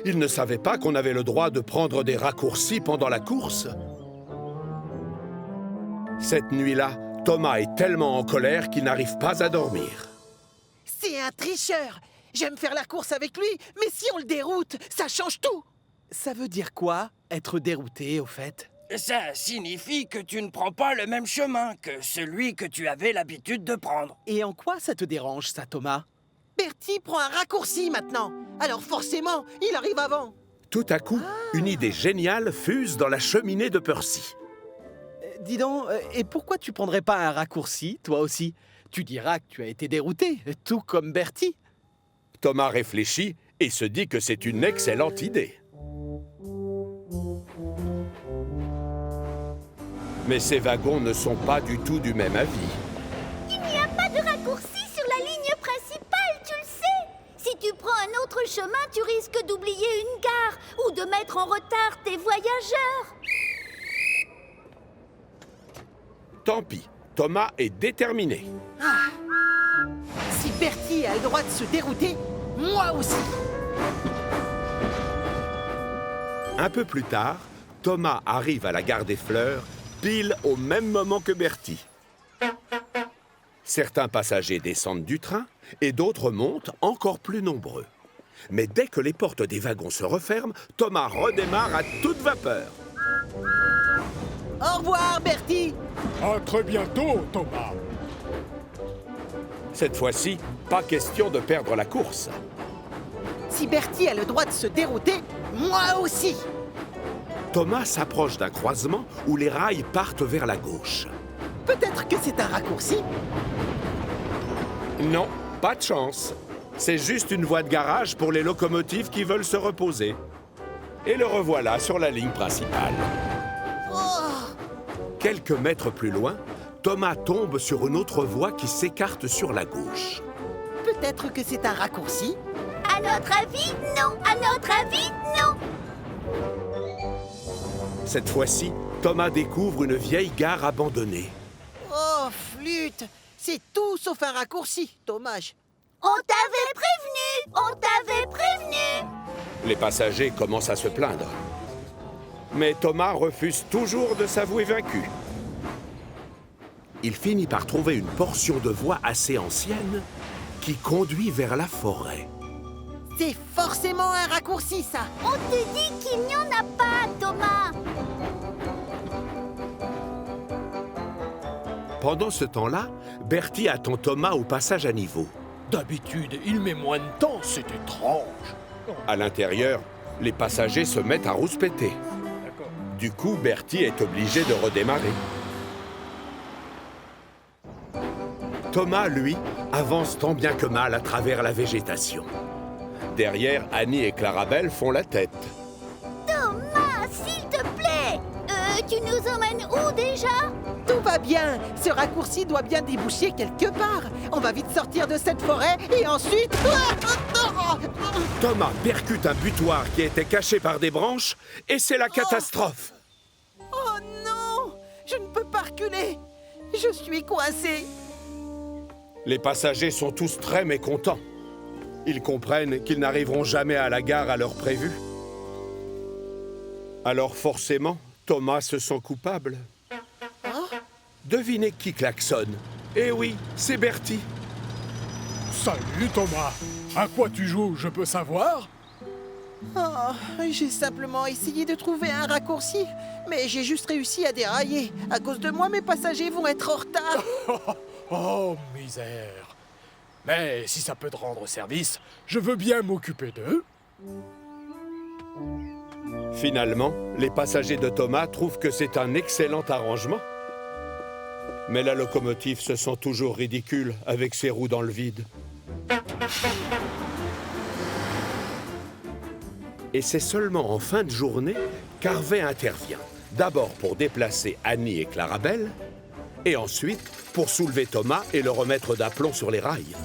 Il ne savait pas qu'on avait le droit de prendre des raccourcis pendant la course. Cette nuit-là, Thomas est tellement en colère qu'il n'arrive pas à dormir. C'est un tricheur. J'aime faire la course avec lui, mais si on le déroute, ça change tout. Ça veut dire quoi, être dérouté, au fait? Ça signifie que tu ne prends pas le même chemin que celui que tu avais l'habitude de prendre. Et en quoi ça te dérange, ça, Thomas? Bertie prend un raccourci maintenant. Alors forcément, il arrive avant. Tout à coup, une idée géniale fuse dans la cheminée de Percy. Dis donc, et pourquoi tu prendrais pas un raccourci, toi aussi? Tu diras que tu as été dérouté, tout comme Bertie. Thomas réfléchit et se dit que c'est une excellente idée. Mais ces wagons ne sont pas du tout du même avis. Il n'y a pas de raccourci sur la ligne principale, tu le sais. Si tu prends un autre chemin, tu risques d'oublier une gare ou de mettre en retard tes voyageurs. Tant pis, Thomas est déterminé. Si Bertie a le droit de se dérouter, moi aussi. Un peu plus tard, Thomas arrive à la gare des Fleurs, pile au même moment que Bertie. Certains passagers descendent du train et d'autres montent encore plus nombreux. Mais dès que les portes des wagons se referment, Thomas redémarre à toute vapeur. Au revoir, Bertie. À très bientôt, Thomas. Cette fois-ci, pas question de perdre la course. Si Bertie a le droit de se dérouter, moi aussi. Thomas s'approche d'un croisement où les rails partent vers la gauche. Peut-être que c'est un raccourci. Non, pas de chance. C'est juste une voie de garage pour les locomotives qui veulent se reposer. Et le revoilà sur la ligne principale. Quelques mètres plus loin, Thomas tombe sur une autre voie qui s'écarte sur la gauche. Peut-être que c'est un raccourci. À notre avis, non. À notre avis, non. Cette fois-ci, Thomas découvre une vieille gare abandonnée. Oh, flûte! C'est tout sauf un raccourci, dommage. On t'avait prévenu! On t'avait prévenu! Les passagers commencent à se plaindre. Mais Thomas refuse toujours de s'avouer vaincu. Il finit par trouver une portion de voie assez ancienne qui conduit vers la forêt. C'est forcément un raccourci, ça. On te dit qu'il n'y en a pas, Thomas! Pendant ce temps-là, Bertie attend Thomas au passage à niveau. D'habitude, il met moins de temps, c'est étrange. À l'intérieur, les passagers se mettent à rouspéter. Du coup, Bertie est obligé de redémarrer. Thomas, lui, avance tant bien que mal à travers la végétation. Derrière, Annie et Clarabelle font la tête. Thomas, s'il te plaît! Tu nous emmènes où déjà? Tout va bien. Ce raccourci doit bien déboucher quelque part. On va vite sortir de cette forêt et ensuite... Thomas percute un butoir qui était caché par des branches et c'est la catastrophe. Oh non! Je ne peux pas reculer. Je suis coincé. Les passagers sont tous très mécontents. Ils comprennent qu'ils n'arriveront jamais à la gare à l'heure prévue. Alors forcément, Thomas se sent coupable. Devinez qui klaxonne? Eh oui, c'est Bertie. Salut Thomas. À quoi tu joues, je peux savoir? Oh, j'ai simplement essayé de trouver un raccourci, mais j'ai juste réussi à dérailler. À cause de moi, mes passagers vont être en retard. Oh, misère. Mais si ça peut te rendre service, je veux bien m'occuper d'eux. Finalement, les passagers de Thomas trouvent que c'est un excellent arrangement. Mais la locomotive se sent toujours ridicule avec ses roues dans le vide. Et c'est seulement en fin de journée qu'Harvey intervient. D'abord pour déplacer Annie et Clarabelle, et ensuite pour soulever Thomas et le remettre d'aplomb sur les rails.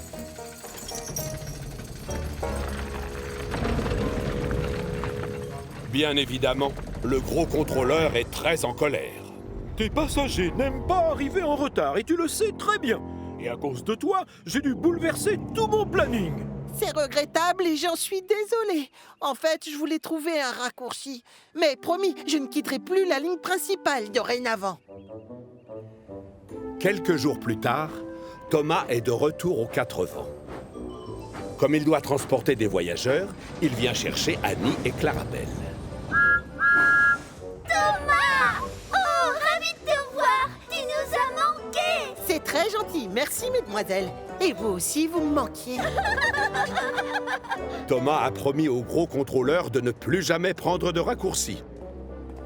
Bien évidemment, le gros contrôleur est très en colère. Tes passagers n'aiment pas arriver en retard et tu le sais très bien. Et à cause de toi, j'ai dû bouleverser tout mon planning. C'est regrettable et j'en suis désolée. En fait, je voulais trouver un raccourci. Mais promis, je ne quitterai plus la ligne principale dorénavant. Quelques jours plus tard, Thomas est de retour aux Quatre Vents. Comme il doit transporter des voyageurs, il vient chercher Annie et Clarabelle. Thomas! Oh, ravi de te voir! Tu nous as manqué! C'est très gentil, merci mesdemoiselles. Et vous aussi, vous me manquiez. Thomas a promis au gros contrôleur de ne plus jamais prendre de raccourcis.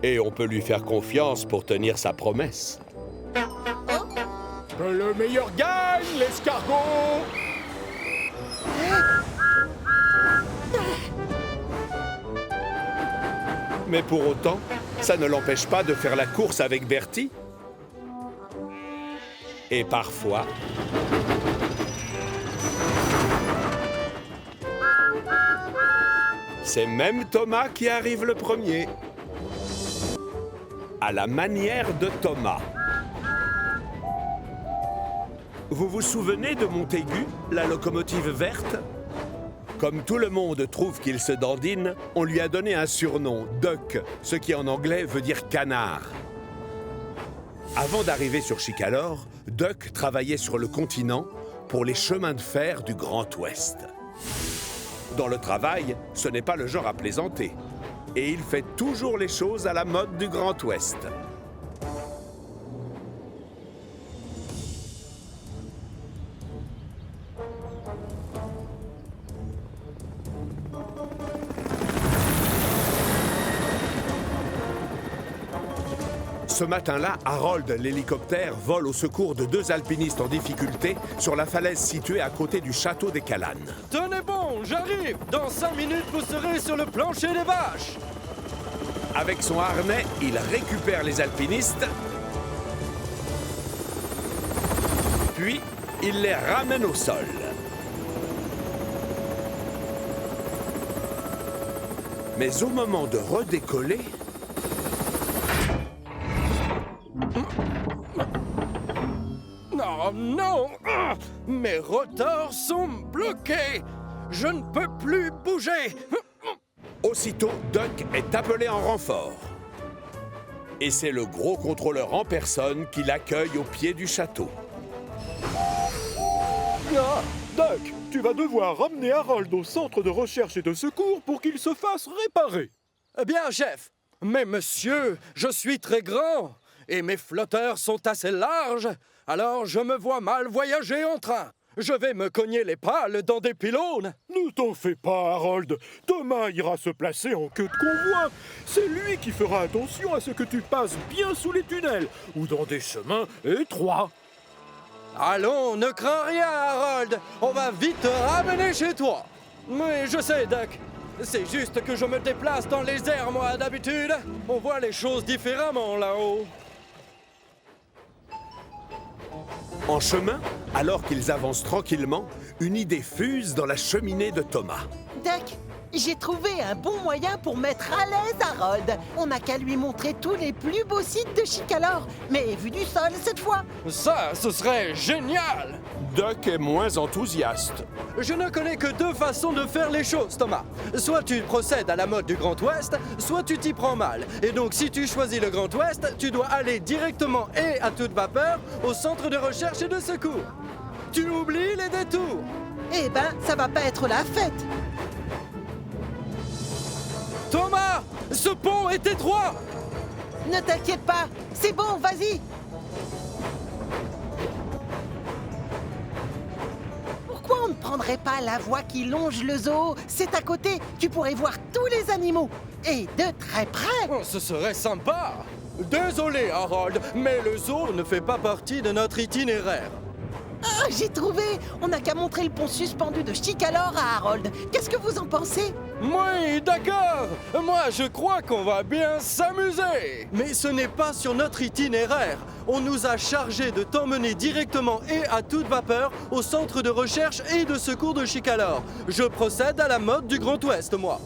Et on peut lui faire confiance pour tenir sa promesse. Que le meilleur gagne, l'escargot! Mais pour autant, ça ne l'empêche pas de faire la course avec Bertie. Et parfois... c'est même Thomas qui arrive le premier. À la manière de Thomas. Vous vous souvenez de Montaigu, la locomotive verte? Comme tout le monde trouve qu'il se dandine, on lui a donné un surnom, Duck, ce qui en anglais veut dire canard. Avant d'arriver sur Chicalor, Duck travaillait sur le continent pour les chemins de fer du Grand Ouest. Dans le travail, ce n'est pas le genre à plaisanter. Et il fait toujours les choses à la mode du Grand Ouest. Ce matin-là, Harold, l'hélicoptère, vole au secours de deux alpinistes en difficulté sur la falaise située à côté du château des Calanes. Tenez bon, j'arrive. Dans 5 minutes, vous serez sur le plancher des vaches. Avec son harnais, il récupère les alpinistes, puis il les ramène au sol. Mais au moment de redécoller... Non, non! Mes rotors sont bloqués. Je ne peux plus bouger. Aussitôt, Duck est appelé en renfort. Et c'est le gros contrôleur en personne qui l'accueille au pied du château. Ah, Duck, tu vas devoir ramener Harold au centre de recherche et de secours pour qu'il se fasse réparer. Eh bien, chef. Mais monsieur, je suis très grand et mes flotteurs sont assez larges. Alors je me vois mal voyager en train. Je vais me cogner les pales dans des pylônes. Ne t'en fais pas, Harold. Thomas ira se placer en queue de convoi. C'est lui qui fera attention à ce que tu passes bien sous les tunnels ou dans des chemins étroits. Allons, ne crains rien, Harold. On va vite te ramener chez toi. Mais je sais, Duck. C'est juste que je me déplace dans les airs, moi, d'habitude. On voit les choses différemment là-haut. En chemin, alors qu'ils avancent tranquillement, une idée fuse dans la cheminée de Thomas. Duck, j'ai trouvé un bon moyen pour mettre à l'aise Harold. On n'a qu'à lui montrer tous les plus beaux sites de Chicalor, mais vu du sol cette fois. Ça, ce serait génial! Duck est moins enthousiaste. Je ne connais que deux façons de faire les choses, Thomas. Soit tu procèdes à la mode du Grand Ouest, soit tu t'y prends mal. Et donc, si tu choisis le Grand Ouest, tu dois aller directement et à toute vapeur au centre de recherche et de secours. Tu oublies les détours. Eh ben, ça va pas être la fête. Thomas, ce pont est étroit. Ne t'inquiète pas, c'est bon, vas-y. Pourquoi on ne prendrait pas la voie qui longe le zoo? C'est à côté, tu pourrais voir tous les animaux. Et de très près. Oh, ce serait sympa. Désolé, Harold, mais le zoo ne fait pas partie de notre itinéraire. Ah, j'ai trouvé. On n'a qu'à montrer le pont suspendu de Chicalor à Harold. Qu'est-ce que vous en pensez? Oui, d'accord. Moi, je crois qu'on va bien s'amuser. Mais ce n'est pas sur notre itinéraire. On nous a chargé de t'emmener directement et à toute vapeur au centre de recherche et de secours de Chicalor. Je procède à la mode du Grand Ouest, moi.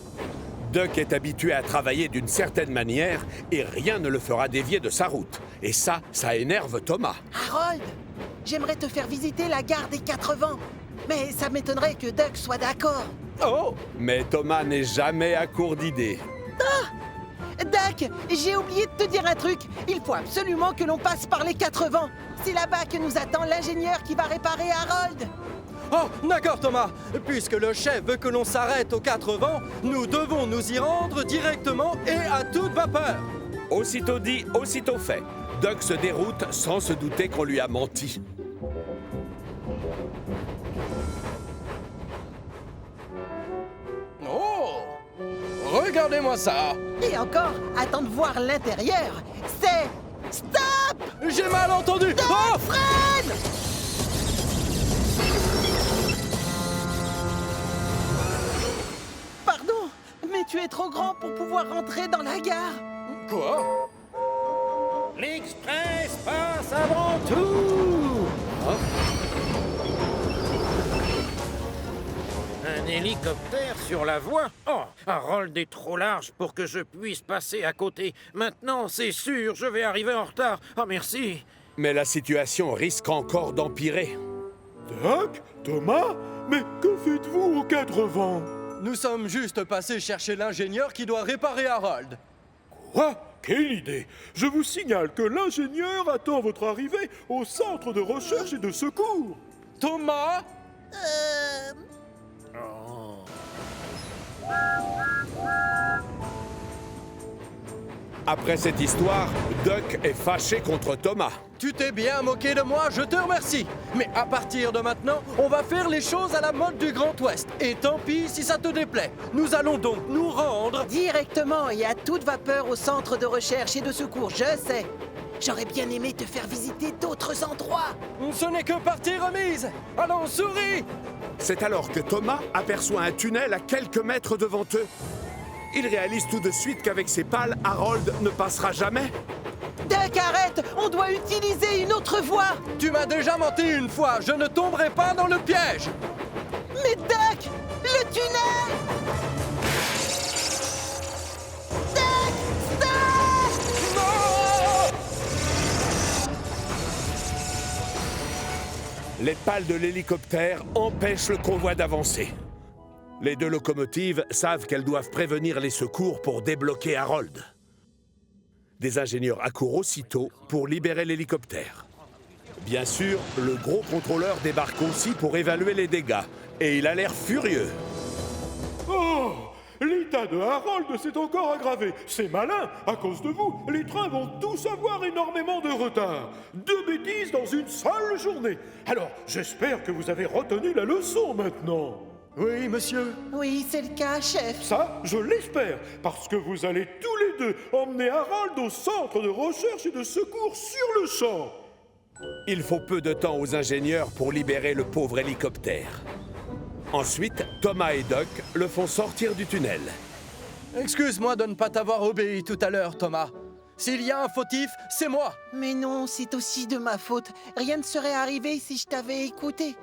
Duck est habitué à travailler d'une certaine manière et rien ne le fera dévier de sa route. Et ça énerve Thomas. Harold, j'aimerais te faire visiter la gare des 4 vents. Mais ça m'étonnerait que Duck soit d'accord. Oh! Mais Thomas n'est jamais à court d'idées. Ah! Duck, j'ai oublié de te dire un truc. Il faut absolument que l'on passe par les 4 vents. C'est là-bas que nous attend l'ingénieur qui va réparer Harold. Oh, d'accord, Thomas. Puisque le chef veut que l'on s'arrête aux 4 vents, nous devons nous y rendre directement et à toute vapeur. Aussitôt dit, aussitôt fait. Duck se déroute sans se douter qu'on lui a menti. Oh! Regardez-moi ça! Et encore, attends de voir l'intérieur. C'est... Stop! J'ai mal entendu! Duck, Oh! freine! Pardon, mais tu es trop grand pour pouvoir rentrer dans la gare. Quoi? L'Express passe avant tout! Un hélicoptère sur la voie? Oh, Harold est trop large pour que je puisse passer à côté. Maintenant, c'est sûr, je vais arriver en retard. Oh, merci. Mais la situation risque encore d'empirer. Duck? Thomas? Mais que faites-vous aux 4 vents? Nous sommes juste passés chercher l'ingénieur qui doit réparer Harold. Quoi? Quelle idée! Je vous signale que l'ingénieur attend votre arrivée au centre de recherche et de secours. Thomas? Après cette histoire, Duck est fâché contre Thomas. Tu t'es bien moqué de moi, je te remercie. Mais à partir de maintenant, on va faire les choses à la mode du Grand Ouest. Et tant pis si ça te déplaît. Nous allons donc nous rendre... Directement et à toute vapeur au centre de recherche et de secours, je sais. J'aurais bien aimé te faire visiter d'autres endroits. Ce n'est que partie remise. Allons, souris! C'est alors que Thomas aperçoit un tunnel à quelques mètres devant eux. Il réalise tout de suite qu'avec ses pales, Harold ne passera jamais. Duck, arrête! On doit utiliser une autre voie! Tu m'as déjà menti une fois, je ne tomberai pas dans le piège! Mais Duck! Le tunnel! Duck! Stop! Non! Les pales de l'hélicoptère empêchent le convoi d'avancer. Les deux locomotives savent qu'elles doivent prévenir les secours pour débloquer Harold. Des ingénieurs accourent aussitôt pour libérer l'hélicoptère. Bien sûr, le gros contrôleur débarque aussi pour évaluer les dégâts. Et il a l'air furieux. Oh! L'état de Harold s'est encore aggravé. C'est malin. À cause de vous, les trains vont tous avoir énormément de retard. 2 bêtises dans une seule journée. Alors, j'espère que vous avez retenu la leçon maintenant. Oui, monsieur. Oui, c'est le cas, chef. Ça, je l'espère, parce que vous allez tous les deux emmener Harold au centre de recherche et de secours sur le champ. Il faut peu de temps aux ingénieurs pour libérer le pauvre hélicoptère. Ensuite, Thomas et Doc le font sortir du tunnel. Excuse-moi de ne pas t'avoir obéi tout à l'heure, Thomas. S'il y a un fautif, c'est moi. Mais non, c'est aussi de ma faute. Rien ne serait arrivé si je t'avais écouté.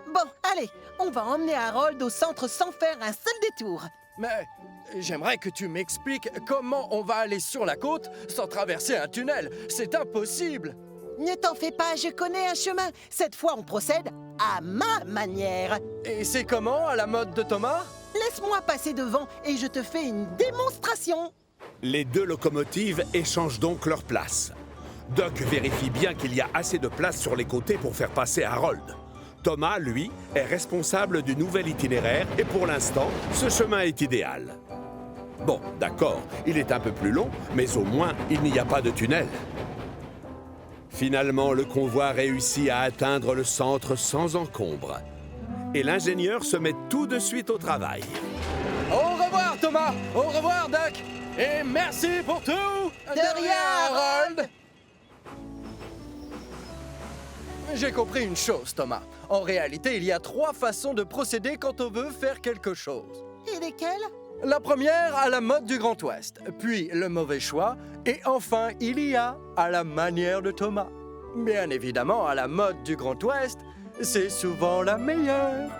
Bon, allez, on va emmener Harold au centre sans faire un seul détour. Mais j'aimerais que tu m'expliques comment on va aller sur la côte sans traverser un tunnel. C'est impossible. Ne t'en fais pas, je connais un chemin. Cette fois, on procède à ma manière. Et c'est comment, à la mode de Thomas? Laisse-moi passer devant et je te fais une démonstration. Les deux locomotives échangent donc leur place. Doc vérifie bien qu'il y a assez de place sur les côtés pour faire passer Harold. Thomas, lui, est responsable du nouvel itinéraire et pour l'instant, ce chemin est idéal. Bon, d'accord, il est un peu plus long, mais au moins, il n'y a pas de tunnel. Finalement, le convoi réussit à atteindre le centre sans encombre. Et l'ingénieur se met tout de suite au travail. Au revoir, Thomas. Au revoir, Doc. Et merci pour tout. De rien, Harold. J'ai compris une chose, Thomas. En réalité, il y a 3 façons de procéder quand on veut faire quelque chose. Et lesquelles? La première, à la mode du Grand Ouest, puis le mauvais choix, et enfin, il y a à la manière de Thomas. Bien évidemment, à la mode du Grand Ouest, c'est souvent la meilleure.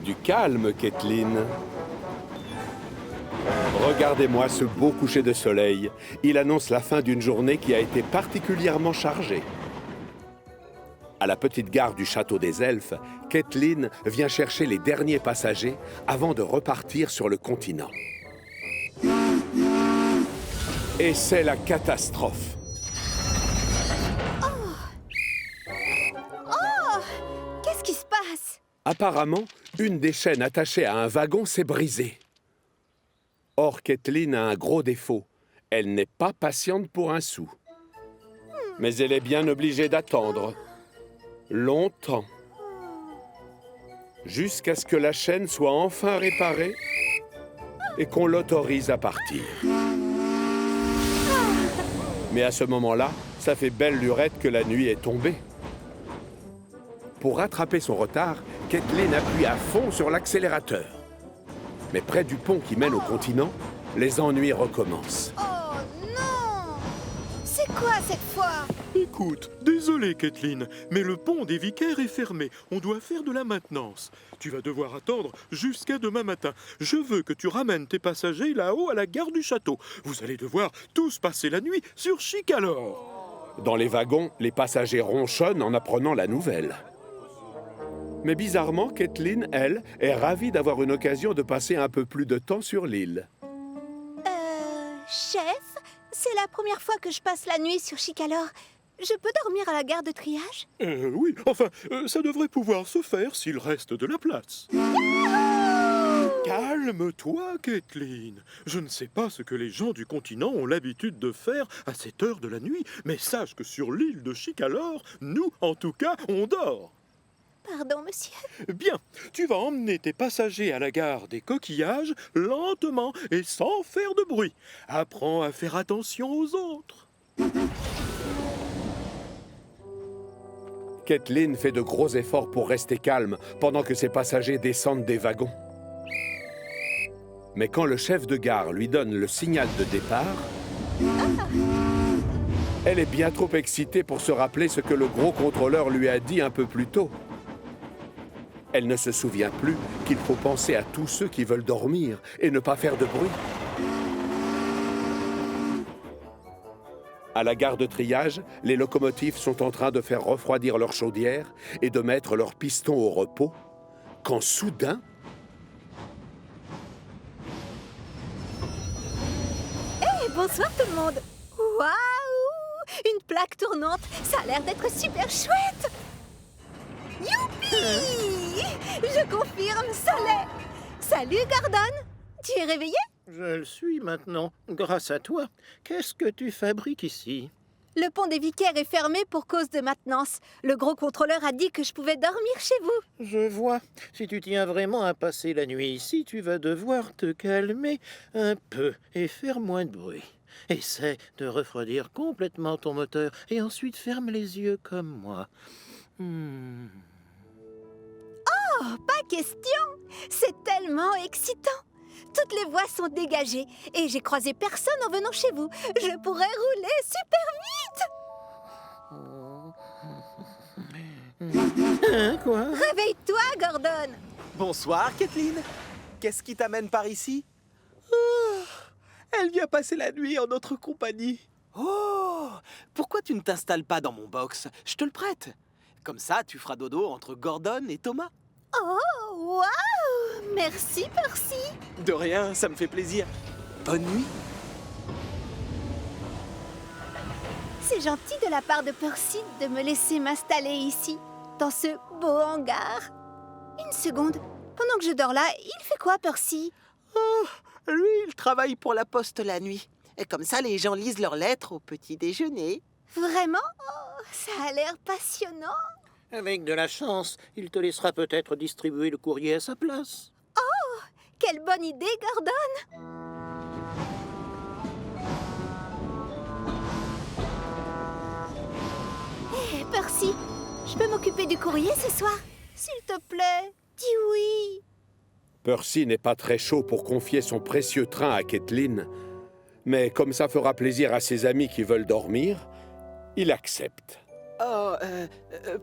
Du calme, Kathleen. Regardez-moi ce beau coucher de soleil. Il annonce la fin d'une journée qui a été particulièrement chargée. À la petite gare du Château des Elfes, Kathleen vient chercher les derniers passagers avant de repartir sur le continent. Et c'est la catastrophe. Oh! Qu'est-ce qui se passe? Apparemment, une des chaînes attachées à un wagon s'est brisée. Or, Kathleen a un gros défaut. Elle n'est pas patiente pour un sou. Mais elle est bien obligée d'attendre. Longtemps. Jusqu'à ce que la chaîne soit enfin réparée et qu'on l'autorise à partir. Mais à ce moment-là, ça fait belle lurette que la nuit est tombée. Pour rattraper son retard, Kathleen appuie à fond sur l'accélérateur. Mais près du pont qui mène au continent, les ennuis recommencent. Oh non! C'est quoi cette fois? Écoute, désolé Kathleen, mais le pont des Vicaires est fermé. On doit faire de la maintenance. Tu vas devoir attendre jusqu'à demain matin. Je veux que tu ramènes tes passagers là-haut à la gare du château. Vous allez devoir tous passer la nuit sur Chicalor. Dans les wagons, les passagers ronchonnent en apprenant la nouvelle. Mais bizarrement, Kathleen, elle, est ravie d'avoir une occasion de passer un peu plus de temps sur l'île. Chef, c'est la première fois que je passe la nuit sur Chicalor. Je peux dormir à la gare de triage? Oui, enfin, ça devrait pouvoir se faire s'il reste de la place. Calme-toi, Kathleen. Je ne sais pas ce que les gens du continent ont l'habitude de faire à cette heure de la nuit, mais sache que sur l'île de Chicalor, nous, en tout cas, on dort. Pardon, monsieur. Bien, tu vas emmener tes passagers à la gare des Coquillages lentement et sans faire de bruit. Apprends à faire attention aux autres. Kathleen fait de gros efforts pour rester calme pendant que ses passagers descendent des wagons. Mais quand le chef de gare lui donne le signal de départ, elle est bien trop excitée pour se rappeler ce que le gros contrôleur lui a dit un peu plus tôt. Elle ne se souvient plus qu'il faut penser à tous ceux qui veulent dormir et ne pas faire de bruit. À la gare de triage, les locomotives sont en train de faire refroidir leur chaudière et de mettre leurs pistons au repos, quand soudain... Bonsoir tout le monde. Waouh! Une plaque tournante, ça a l'air d'être super chouette. Youpi! Je confirme, ça l'est. Salut Gordon, tu es réveillé? Je le suis maintenant, grâce à toi. Qu'est-ce que tu fabriques ici? Le pont des Vicaires est fermé pour cause de maintenance. Le gros contrôleur a dit que je pouvais dormir chez vous. Je vois. Si tu tiens vraiment à passer la nuit ici, tu vas devoir te calmer un peu et faire moins de bruit. Essaie de refroidir complètement ton moteur et ensuite ferme les yeux comme moi. Oh, pas question! C'est tellement excitant! Toutes les voies sont dégagées et j'ai croisé personne en venant chez vous. Je pourrais rouler super vite! Quoi? Réveille-toi, Gordon! Bonsoir, Kathleen. Qu'est-ce qui t'amène par ici? Oh, elle vient passer la nuit en notre compagnie. Oh, pourquoi tu ne t'installes pas dans mon box? Je te le prête. Comme ça, tu feras dodo entre Gordon et Thomas. Oh, waouh! Merci, Percy! De rien, ça me fait plaisir. Bonne nuit. C'est gentil de la part de Percy de me laisser m'installer ici, dans ce beau hangar. Une seconde, pendant que je dors là, il fait quoi, Percy? Oh, lui, il travaille pour la poste la nuit. Et comme ça, les gens lisent leurs lettres au petit déjeuner. Vraiment? Oh, ça a l'air passionnant. Avec de la chance, il te laissera peut-être distribuer le courrier à sa place. Oh, quelle bonne idée, Gordon! Hé, Percy, je peux m'occuper du courrier ce soir? S'il te plaît, dis oui. Percy n'est pas très chaud pour confier son précieux train à Kathleen, mais comme ça fera plaisir à ses amis qui veulent dormir, il accepte. Oh,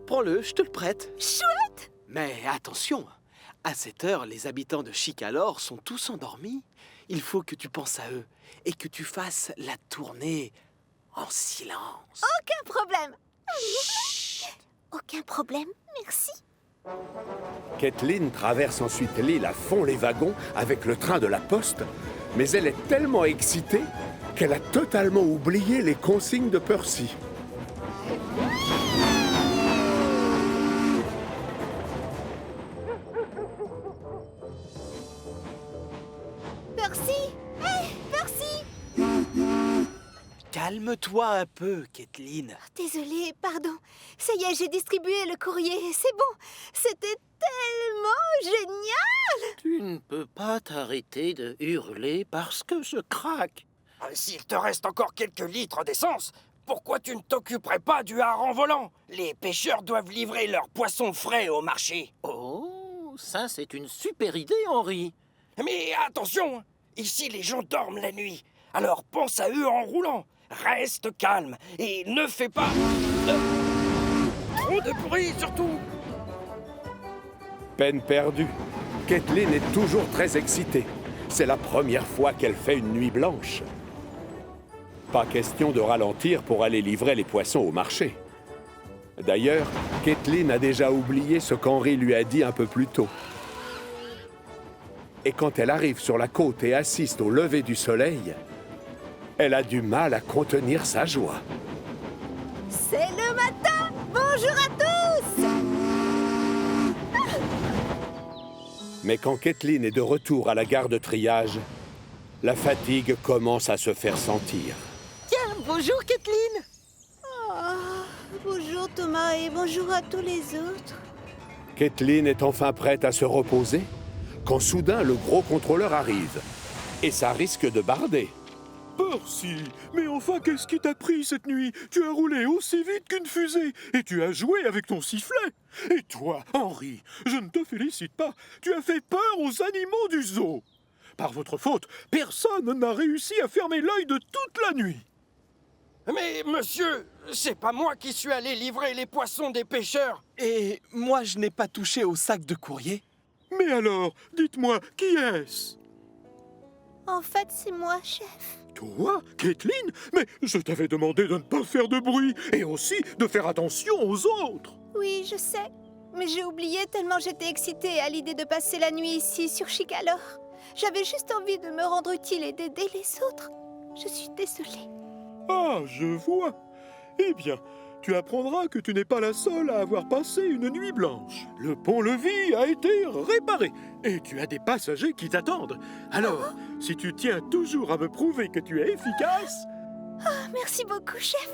prends-le, je te le prête. Chouette! Mais attention, à cette heure, les habitants de Chicalor sont tous endormis. Il faut que tu penses à eux et que tu fasses la tournée en silence. Aucun problème. Aucun problème, merci. Kathleen traverse ensuite l'île à fond les wagons avec le train de la poste, mais elle est tellement excitée qu'elle a totalement oublié les consignes de Percy. Percy! Hé, Percy! Calme-toi un peu, Kathleen. Désolée, pardon. Ça y est, j'ai distribué le courrier. C'est bon. C'était tellement génial! Tu ne peux pas t'arrêter de hurler parce que je craque. S'il te reste encore quelques litres d'essence, pourquoi tu ne t'occuperais pas du hareng volant? Les pêcheurs doivent livrer leurs poissons frais au marché. Oh, ça c'est une super idée, Henri. Mais attention, ici les gens dorment la nuit. Alors pense à eux en roulant. Reste calme et ne fais pas... trop de bruit surtout. Peine perdue. Kathleen est toujours très excitée. C'est la première fois qu'elle fait une nuit blanche. Pas question de ralentir pour aller livrer les poissons au marché. D'ailleurs, Kathleen a déjà oublié ce qu'Henri lui a dit un peu plus tôt. Et quand elle arrive sur la côte et assiste au lever du soleil, elle a du mal à contenir sa joie. C'est le matin! Bonjour à tous! Mais quand Kathleen est de retour à la gare de triage, la fatigue commence à se faire sentir. Tiens, bonjour, Kathleen. Oh, bonjour Thomas et bonjour à tous les autres. Kathleen est enfin prête à se reposer quand soudain le gros contrôleur arrive. Et ça risque de barder. Percy, mais enfin, qu'est-ce qui t'a pris cette nuit? Tu as roulé aussi vite qu'une fusée et tu as joué avec ton sifflet. Et toi, Henri, je ne te félicite pas. Tu as fait peur aux animaux du zoo. Par votre faute, personne n'a réussi à fermer l'œil de toute la nuit. Mais monsieur, c'est pas moi qui suis allé livrer les poissons des pêcheurs. Et moi, je n'ai pas touché au sac de courrier. Mais alors, dites-moi, qui est-ce? En fait, c'est moi, chef. Toi, Kathleen? Mais je t'avais demandé de ne pas faire de bruit et aussi de faire attention aux autres. Oui, je sais. Mais j'ai oublié tellement j'étais excitée à l'idée de passer la nuit ici, sur Chicalor. J'avais juste envie de me rendre utile et d'aider les autres. Je suis désolée. Ah, je vois. Eh bien, tu apprendras que tu n'es pas la seule à avoir passé une nuit blanche. Le pont-levis a été réparé et tu as des passagers qui t'attendent. Alors, si tu tiens toujours à me prouver que tu es efficace... Ah, merci beaucoup, chef.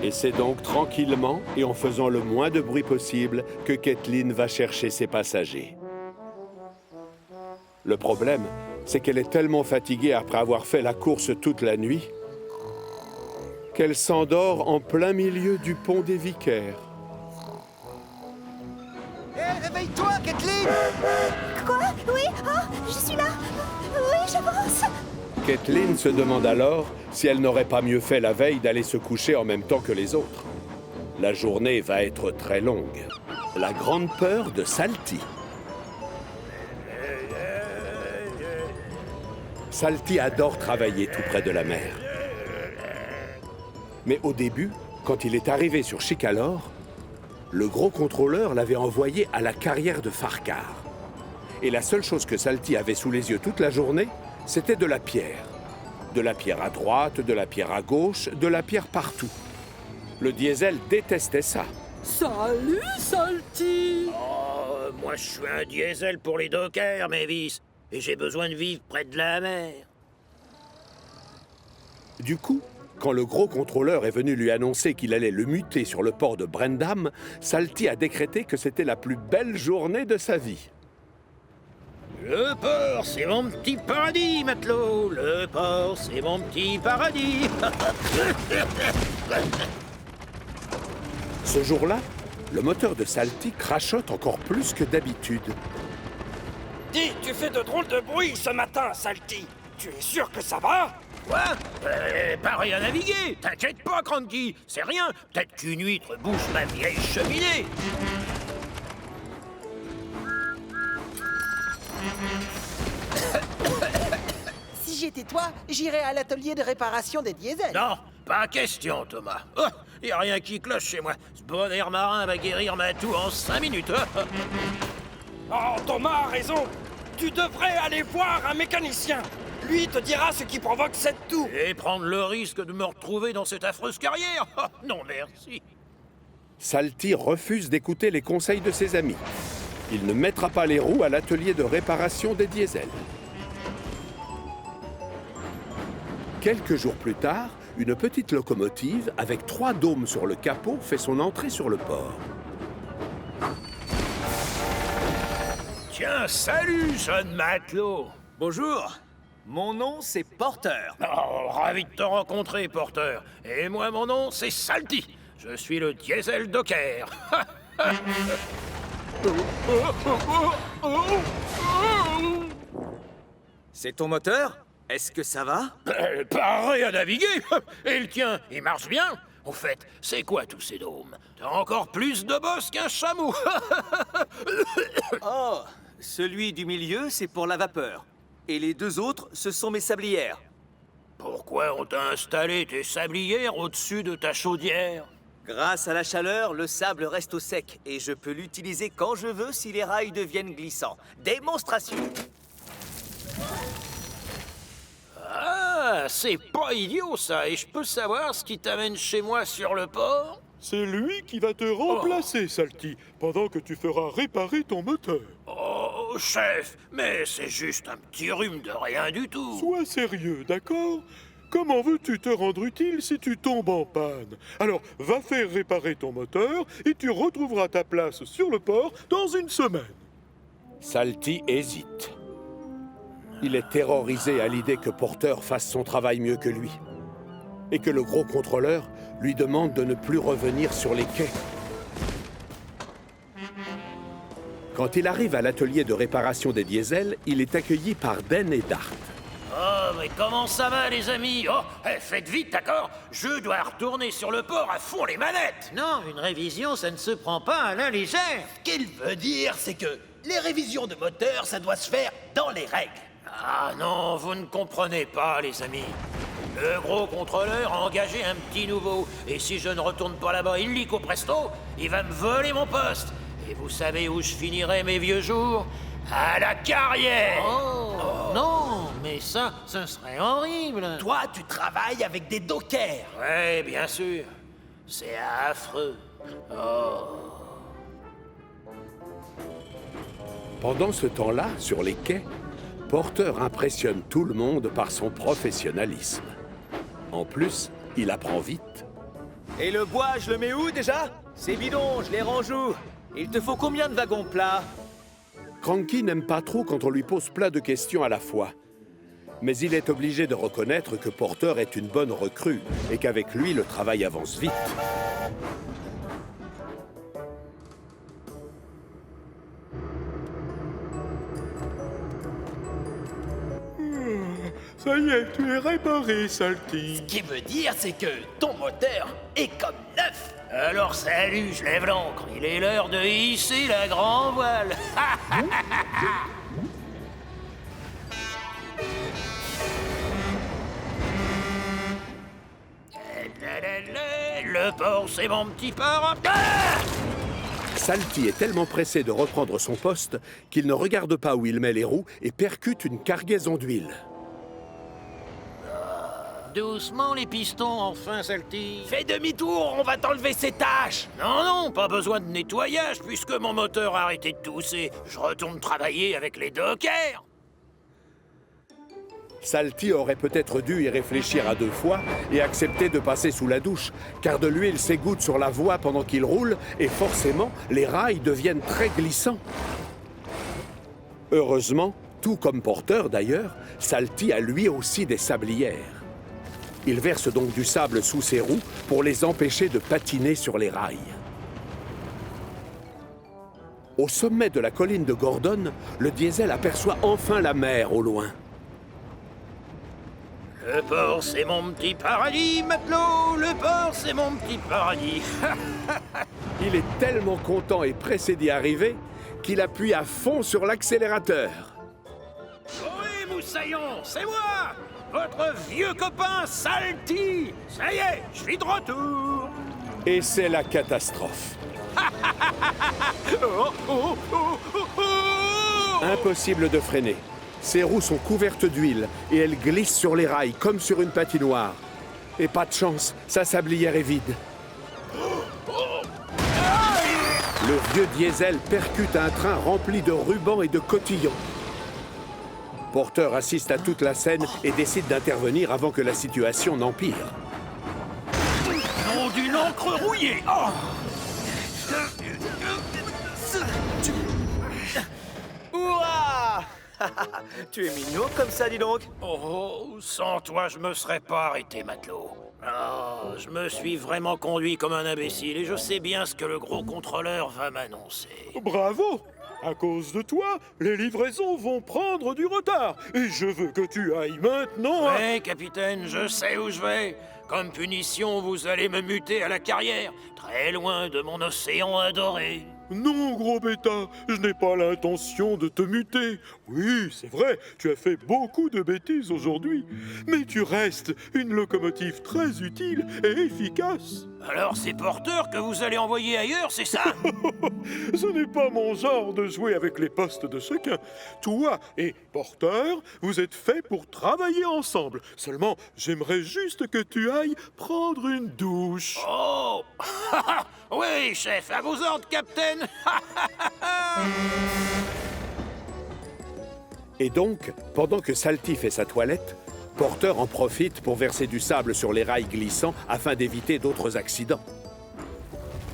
Et c'est donc tranquillement et en faisant le moins de bruit possible que Kathleen va chercher ses passagers. Le problème, c'est qu'elle est tellement fatiguée après avoir fait la course toute la nuit qu'elle s'endort en plein milieu du pont des Vicaires. Hé, réveille-toi, Kathleen! Quoi? Oui? Oh, je suis là. Oui, j'avance. Kathleen se demande alors si elle n'aurait pas mieux fait la veille d'aller se coucher en même temps que les autres. La journée va être très longue. La grande peur de Salty. Salty adore travailler tout près de la mer. Mais au début, quand il est arrivé sur Chicalor, le gros contrôleur l'avait envoyé à la carrière de Farcar. Et la seule chose que Salty avait sous les yeux toute la journée, c'était de la pierre. De la pierre à droite, de la pierre à gauche, de la pierre partout. Le diesel détestait ça. Salut, Salty! Oh, moi je suis un diesel pour les dockers, Mavis. Et j'ai besoin de vivre près de la mer. Du coup, quand le gros contrôleur est venu lui annoncer qu'il allait le muter sur le port de Brendam, Salty a décrété que c'était la plus belle journée de sa vie. Le port, c'est mon petit paradis, matelot. Le port, c'est mon petit paradis. Ce jour-là, le moteur de Salty crachote encore plus que d'habitude. Dis, tu fais de drôles de bruit ce matin, Salty. Tu es sûr que ça va? Quoi? Pareil à naviguer. T'inquiète pas, Cranky. C'est rien. Peut-être qu'une huître bouge ma vieille cheminée. Si j'étais toi, j'irais à l'atelier de réparation des diesels. Non, pas question, Thomas. Oh, y a rien qui cloche chez moi. Ce bon air marin va guérir ma toux en 5 minutes. Oh, Thomas a raison. Tu devrais aller voir un mécanicien. Lui te dira ce qui provoque cette toux. Et prendre le risque de me retrouver dans cette affreuse carrière? Oh, non, merci. Salty refuse d'écouter les conseils de ses amis. Il ne mettra pas les roues à l'atelier de réparation des diesels. Quelques jours plus tard, une petite locomotive avec 3 dômes sur le capot fait son entrée sur le port. Tiens, salut, jeune matelot. Bonjour, mon nom c'est Porter. Oh, ravi de te rencontrer, Porter. Et moi, mon nom, c'est Salty. Je suis le diesel docker. C'est ton moteur? Est-ce que ça va? Pareil à naviguer. Et le tien, il marche bien? Au fait, c'est quoi tous ces dômes? T'as encore plus de bosse qu'un chameau. Oh, celui du milieu, c'est pour la vapeur. Et les 2 autres, ce sont mes sablières. Pourquoi on t'a installé tes sablières au-dessus de ta chaudière? Grâce à la chaleur, le sable reste au sec et je peux l'utiliser quand je veux si les rails deviennent glissants. Démonstration. Ah, c'est pas idiot ça. Et je peux savoir ce qui t'amène chez moi sur le port? C'est lui qui va te remplacer, Salty, pendant que tu feras réparer ton moteur. Oh, chef, mais c'est juste un petit rhume de rien du tout. Sois sérieux, d'accord? Comment veux-tu te rendre utile si tu tombes en panne? Alors, va faire réparer ton moteur et tu retrouveras ta place sur le port dans une semaine. Salty hésite. Il est terrorisé à l'idée que Porter fasse son travail mieux que lui. Et que le gros contrôleur lui demande de ne plus revenir sur les quais. Quand il arrive à l'atelier de réparation des diesels, il est accueilli par Ben et Dart. Oh, mais comment ça va, les amis? Oh, faites vite, d'accord? Je dois retourner sur le port à fond les manettes. Non, une révision, ça ne se prend pas à la légère. Ce qu'il veut dire, c'est que Les révisions de moteur, ça doit se faire dans les règles. Ah non, vous ne comprenez pas, les amis. Le gros contrôleur a engagé un petit nouveau. Et si je ne retourne pas là-bas illico presto, il va me voler mon poste. Et vous savez où je finirai mes vieux jours? À la carrière. Oh, non, mais ça, ce serait horrible. Toi, tu travailles avec des dockers. Ouais, bien sûr. C'est affreux. Pendant ce temps-là, sur les quais, Porter impressionne tout le monde par son professionnalisme. En plus, il apprend vite. Et le bois, je le mets où déjà? C'est bidon, je les range où? Il te faut combien de wagons plats? Cranky n'aime pas trop quand on lui pose plein de questions à la fois. Mais il est obligé de reconnaître que Porter est une bonne recrue et qu'avec lui, le travail avance vite. Ça y est, tu es réparé, Salty. Ce qui veut dire, c'est que ton moteur est comme neuf. Alors salut, je lève l'ancre. Il est l'heure de hisser la grand voile. Le port, c'est mon petit port. Salty est tellement pressé de reprendre son poste qu'il ne regarde pas où il met les roues et percute une cargaison d'huile. Doucement les pistons, enfin, Salty. Fais demi-tour, on va t'enlever ces tâches. Non, non, pas besoin de nettoyage puisque mon moteur a arrêté de tousser. Je retourne travailler avec les dockers. Salty aurait peut-être dû y réfléchir à 2 fois et accepter de passer sous la douche, car de l'huile s'égoutte sur la voie pendant qu'il roule et forcément, les rails deviennent très glissants. Heureusement, tout comme Porter d'ailleurs, Salty a lui aussi des sablières. Il verse donc du sable sous ses roues pour les empêcher de patiner sur les rails. Au sommet de la colline de Gordon, le diesel aperçoit enfin la mer au loin. Le port, c'est mon petit paradis, matelot. Le port, c'est mon petit paradis. Il est tellement content et pressé d'y arriver qu'il appuie à fond sur l'accélérateur. Oui, moussaillon, c'est moi, votre vieux copain Salty. Ça y est, je suis de retour. Et c'est la catastrophe. Impossible de freiner. Ses roues sont couvertes d'huile et elles glissent sur les rails comme sur une patinoire. Et pas de chance, sa sablière est vide. Le vieux diesel percute un train rempli de rubans et de cotillons. Porter assiste à toute la scène et décide d'intervenir avant que la situation n'empire. Nom d'une encre rouillée. Ouah. Tu es mignon comme ça, dis donc. Oh, sans toi, je me serais pas arrêté, matelot. Oh, je me suis vraiment conduit comme un imbécile et je sais bien ce que le gros contrôleur va m'annoncer. Bravo! À cause de toi, les livraisons vont prendre du retard. Et je veux que tu ailles maintenant à... Oui, capitaine, je sais où je vais. Comme punition, vous allez me muter à la carrière, très loin de mon océan adoré. Non, gros bêta, je n'ai pas l'intention de te muter. Oui, c'est vrai, tu as fait beaucoup de bêtises aujourd'hui. Mais tu restes une locomotive très utile et efficace. Alors c'est Porter que vous allez envoyer ailleurs, c'est ça? Ce n'est pas mon genre de jouer avec les postes de chacun. Toi et Porter, vous êtes faits pour travailler ensemble. Seulement, j'aimerais juste que tu ailles prendre une douche. Oh! Oui, chef, à vos ordres, capitaine. Et donc, pendant que Salty fait sa toilette, Porter en profite pour verser du sable sur les rails glissants afin d'éviter d'autres accidents.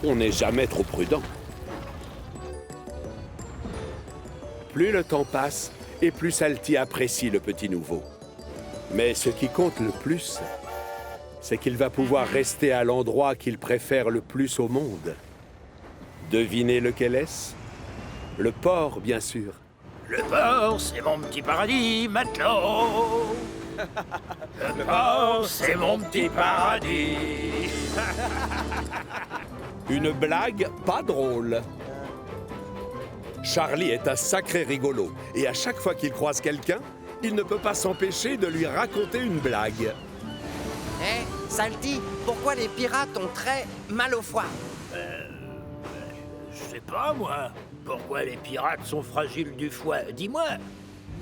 On n'est jamais trop prudent. Plus le temps passe, et plus Salty apprécie le petit nouveau. Mais ce qui compte le plus, c'est qu'il va pouvoir rester à l'endroit qu'il préfère le plus au monde. Devinez lequel est-ce? Le port, bien sûr. Le port, c'est mon petit paradis, matelot. Le port, c'est mon petit paradis. Une blague pas drôle. Charlie est un sacré rigolo, et à chaque fois qu'il croise quelqu'un, il ne peut pas s'empêcher de lui raconter une blague. Hé, Salty, pourquoi les pirates ont très mal au foie? Je sais pas, moi. Pourquoi les pirates sont fragiles du foie? Dis-moi.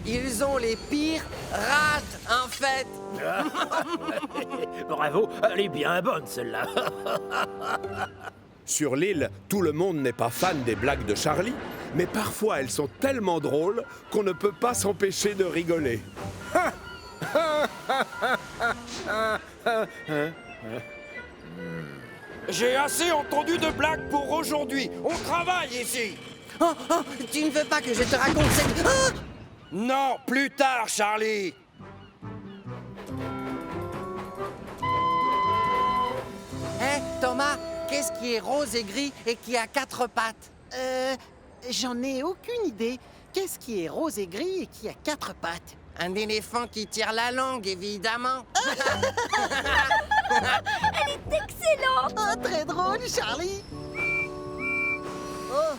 Ils ont les pires rates, en fait. Bravo, elle est bien bonne, celle-là. Sur l'île, tout le monde n'est pas fan des blagues de Charlie, mais parfois elles sont tellement drôles qu'on ne peut pas s'empêcher de rigoler. J'ai assez entendu de blagues pour aujourd'hui. On travaille ici. Oh, tu ne veux pas que je te raconte cette... Ah! Non, plus tard, Charlie. Hé, Thomas, qu'est-ce qui est rose et gris et qui a 4 pattes? J'en ai aucune idée. Qu'est-ce qui est rose et gris et qui a 4 pattes? Un éléphant qui tire la langue, évidemment. Elle est excellente! Oh, très drôle, Charlie! Oh,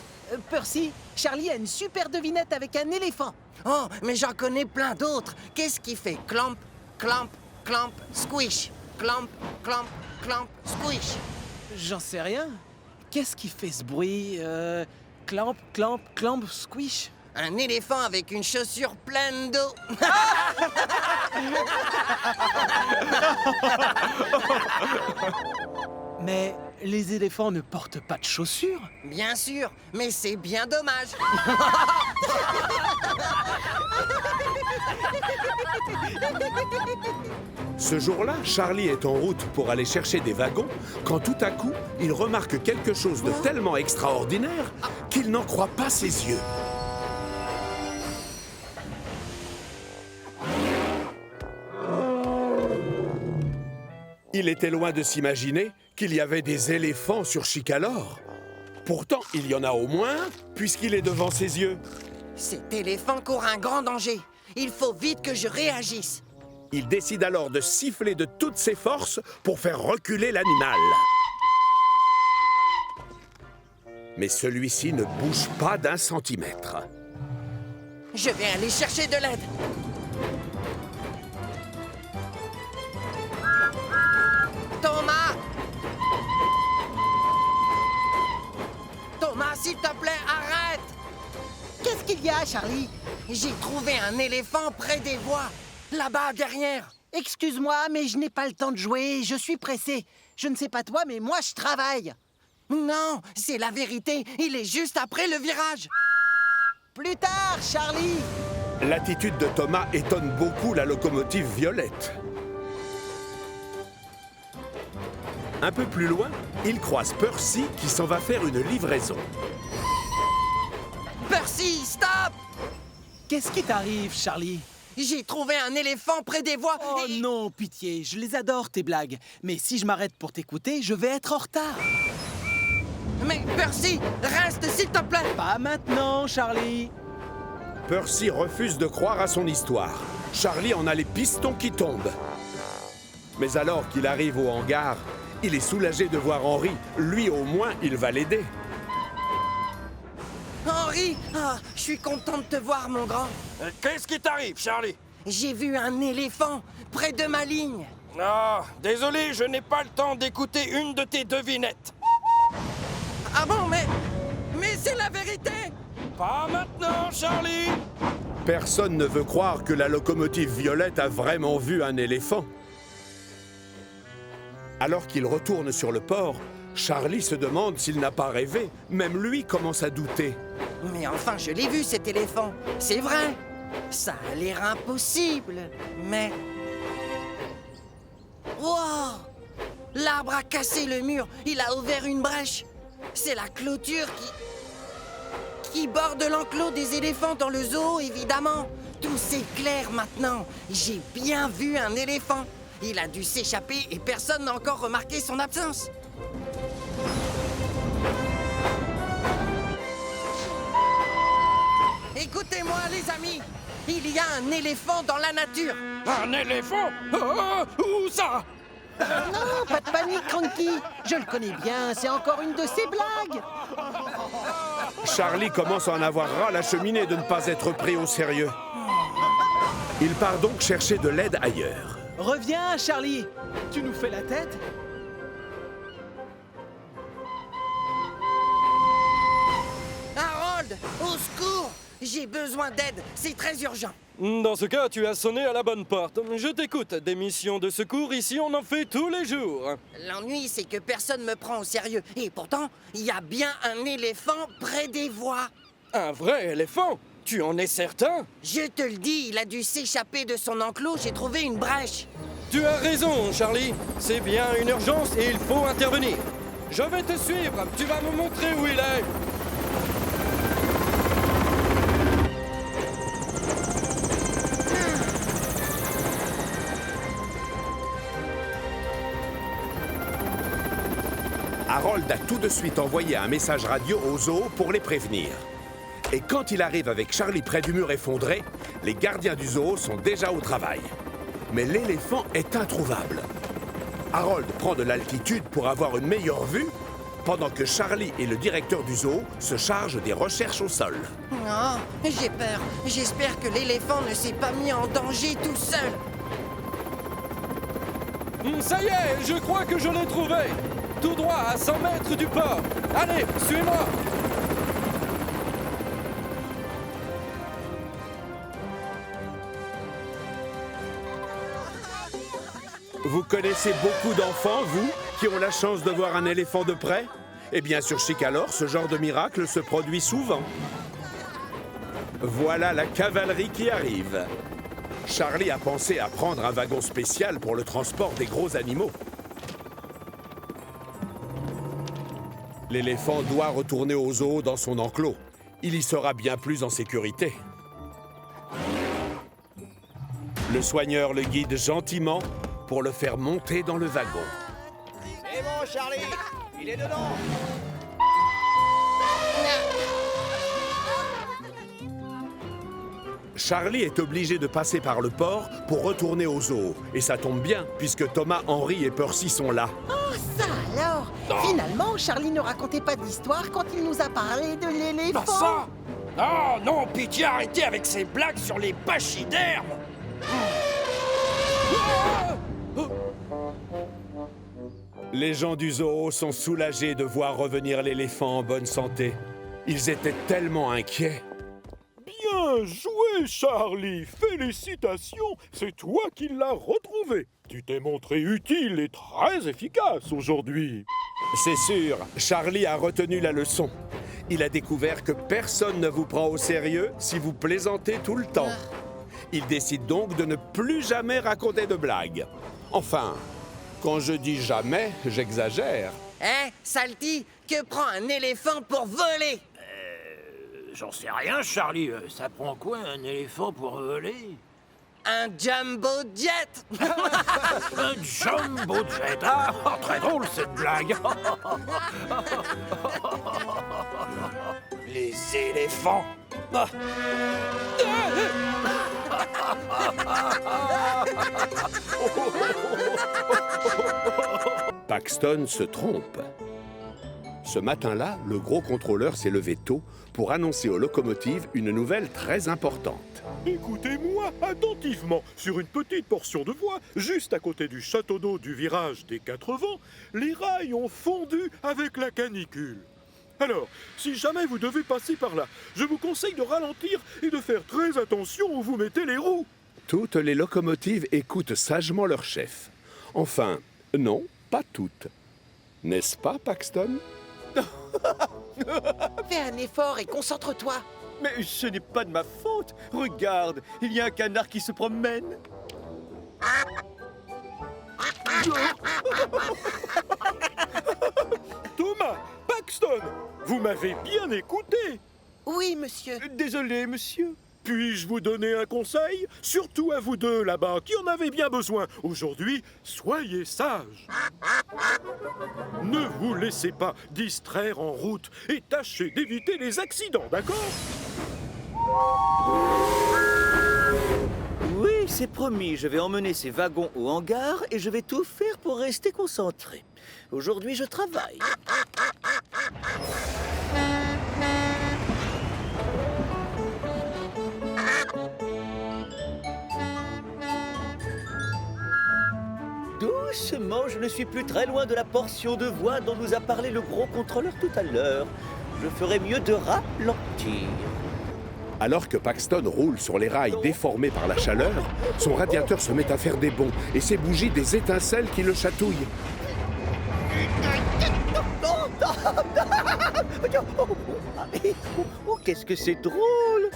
Percy, Charlie a une super devinette avec un éléphant. Oh, mais j'en connais plein d'autres. Qu'est-ce qui fait clamp, clamp, clamp, squish? Clamp, clamp, clamp, squish. J'en sais rien. Qu'est-ce qui fait ce bruit? Clamp, clamp, clamp, squish? Un éléphant avec une chaussure pleine d'eau. Mais les éléphants ne portent pas de chaussures. Bien sûr, mais c'est bien dommage. Ce jour-là, Charlie est en route pour aller chercher des wagons, quand tout à coup, il remarque quelque chose de tellement extraordinaire qu'il n'en croit pas ses yeux. Il était loin de s'imaginer qu'il y avait des éléphants sur Chicalor. Pourtant, il y en a au moins, puisqu'il est devant ses yeux. Cet éléphant court un grand danger. Il faut vite que je réagisse. Il décide alors de siffler de toutes ses forces pour faire reculer l'animal. Mais celui-ci ne bouge pas d'un centimètre. Je vais aller chercher de l'aide. Thomas! Thomas, s'il te plaît, arrête! Qu'est-ce qu'il y a, Charlie? J'ai trouvé un éléphant près des voies, là-bas, derrière. Excuse-moi, mais je n'ai pas le temps de jouer, je suis pressé. Je ne sais pas toi, mais moi, je travaille. Non, c'est la vérité, il est juste après le virage. Plus tard, Charlie! L'attitude de Thomas étonne beaucoup la locomotive Violette. Un peu plus loin, il croise Percy qui s'en va faire une livraison. Percy, stop! Qu'est-ce qui t'arrive, Charlie? J'ai trouvé un éléphant près des voies. Oh non, pitié, je les adore, tes blagues. Mais si je m'arrête pour t'écouter, je vais être en retard. Mais Percy, reste s'il te plaît! Pas maintenant, Charlie. Percy refuse de croire à son histoire. Charlie en a les pistons qui tombent. Mais alors qu'il arrive au hangar, il est soulagé de voir Henry. Lui, au moins, il va l'aider. Henry! Ah, je suis content de te voir, mon grand. Qu'est-ce qui t'arrive, Charlie? J'ai vu un éléphant près de ma ligne. Ah, désolé, je n'ai pas le temps d'écouter une de tes devinettes. Ah bon, mais c'est la vérité! Pas maintenant, Charlie! Personne ne veut croire que la locomotive Violette a vraiment vu un éléphant. Alors qu'il retourne sur le port, Charlie se demande s'il n'a pas rêvé. Même lui commence à douter. Mais enfin, je l'ai vu, cet éléphant. C'est vrai. Ça a l'air impossible, mais... Wow! L'arbre a cassé le mur. Il a ouvert une brèche. C'est la clôture qui borde l'enclos des éléphants dans le zoo, évidemment. Tout s'éclaire maintenant. J'ai bien vu un éléphant. Il a dû s'échapper et personne n'a encore remarqué son absence. Écoutez-moi, les amis. Il y a un éléphant dans la nature. Un éléphant? Où ça? Non, pas de panique, Cranky. Je le connais bien, c'est encore une de ses blagues. Charlie commence à en avoir ras la cheminée de ne pas être pris au sérieux. Il part donc chercher de l'aide ailleurs. Reviens, Charlie. Tu nous fais la tête? Harold, au secours! J'ai besoin d'aide, c'est très urgent. Dans ce cas, tu as sonné à la bonne porte. Je t'écoute. Des missions de secours, ici, on en fait tous les jours. L'ennui, c'est que personne me prend au sérieux. Et pourtant, il y a bien un éléphant près des voies. Un vrai éléphant? Tu en es certain? Je te le dis, il a dû s'échapper de son enclos, j'ai trouvé une brèche. Tu as raison, Charlie. C'est bien une urgence et il faut intervenir. Je vais te suivre. Tu vas me montrer où il est. Harold a tout de suite envoyé un message radio au zoo pour les prévenir. Et quand il arrive avec Charlie près du mur effondré, les gardiens du zoo sont déjà au travail. Mais l'éléphant est introuvable. Harold prend de l'altitude pour avoir une meilleure vue, pendant que Charlie et le directeur du zoo se chargent des recherches au sol. Oh, j'ai peur. J'espère que l'éléphant ne s'est pas mis en danger tout seul. Ça y est, je crois que je l'ai trouvé. Tout droit à 100 mètres du port. Allez, suis-moi. Vous connaissez beaucoup d'enfants, vous, qui ont la chance de voir un éléphant de près? Eh bien, sur Chicalor, ce genre de miracle se produit souvent. Voilà la cavalerie qui arrive. Charlie a pensé à prendre un wagon spécial pour le transport des gros animaux. L'éléphant doit retourner au zoo dans son enclos. Il y sera bien plus en sécurité. Le soigneur le guide gentiment pour le faire monter dans le wagon. C'est bon, Charlie. Il est dedans. Charlie est obligé de passer par le port pour retourner au zoo. Et ça tombe bien, puisque Thomas, Henry et Percy sont là. Oh, ça alors! Finalement, Charlie ne racontait pas d'histoire quand il nous a parlé de l'éléphant. Ça! Oh non, pitié, arrêtez avec ces blagues sur les pachydermes! Les gens du zoo sont soulagés de voir revenir l'éléphant en bonne santé. Ils étaient tellement inquiets. Bien joué, Charlie. Félicitations, c'est toi qui l'as retrouvé. Tu t'es montré utile et très efficace aujourd'hui. C'est sûr, Charlie a retenu la leçon. Il a découvert que personne ne vous prend au sérieux si vous plaisantez tout le temps. Il décide donc de ne plus jamais raconter de blagues. Enfin, quand je dis jamais, j'exagère. Hé, Salty, que prend un éléphant pour voler? J'en sais rien, Charlie. Ça prend quoi, un éléphant pour voler? Un jumbo jet. Un jumbo jet. Ah, très drôle, cette blague. Les éléphants. Ah. Paxton se trompe. Ce matin-là, le gros contrôleur s'est levé tôt pour annoncer aux locomotives une nouvelle très importante. Écoutez-moi attentivement. Sur une petite portion de voie, juste à côté du château d'eau du virage des 4 vents, les rails ont fondu avec la canicule. Alors, si jamais vous devez passer par là, je vous conseille de ralentir et de faire très attention où vous mettez les roues. Toutes les locomotives écoutent sagement leur chef. Enfin, non, pas toutes. N'est-ce pas, Paxton? Fais un effort et concentre-toi. Mais ce n'est pas de ma faute. Regarde, il y a un canard qui se promène. Thomas, Paxton, vous m'avez bien écouté. Oui, monsieur. Désolé, monsieur. Puis-je vous donner un conseil? Surtout à vous deux là-bas, qui en avez bien besoin. Aujourd'hui, soyez sages. Ne vous laissez pas distraire en route et tâchez d'éviter les accidents, d'accord? Oui, c'est promis. Je vais emmener ces wagons au hangar et je vais tout faire pour rester concentré. Aujourd'hui, je travaille. doucement, je ne suis plus très loin de la portion de voie dont nous a parlé le gros contrôleur tout à l'heure. Je ferais mieux de ralentir. Alors que Paxton roule sur les rails déformés par la chaleur, son radiateur se met à faire des bonds et ses bougies des étincelles qui le chatouillent. Oh, qu'est-ce que c'est drôle!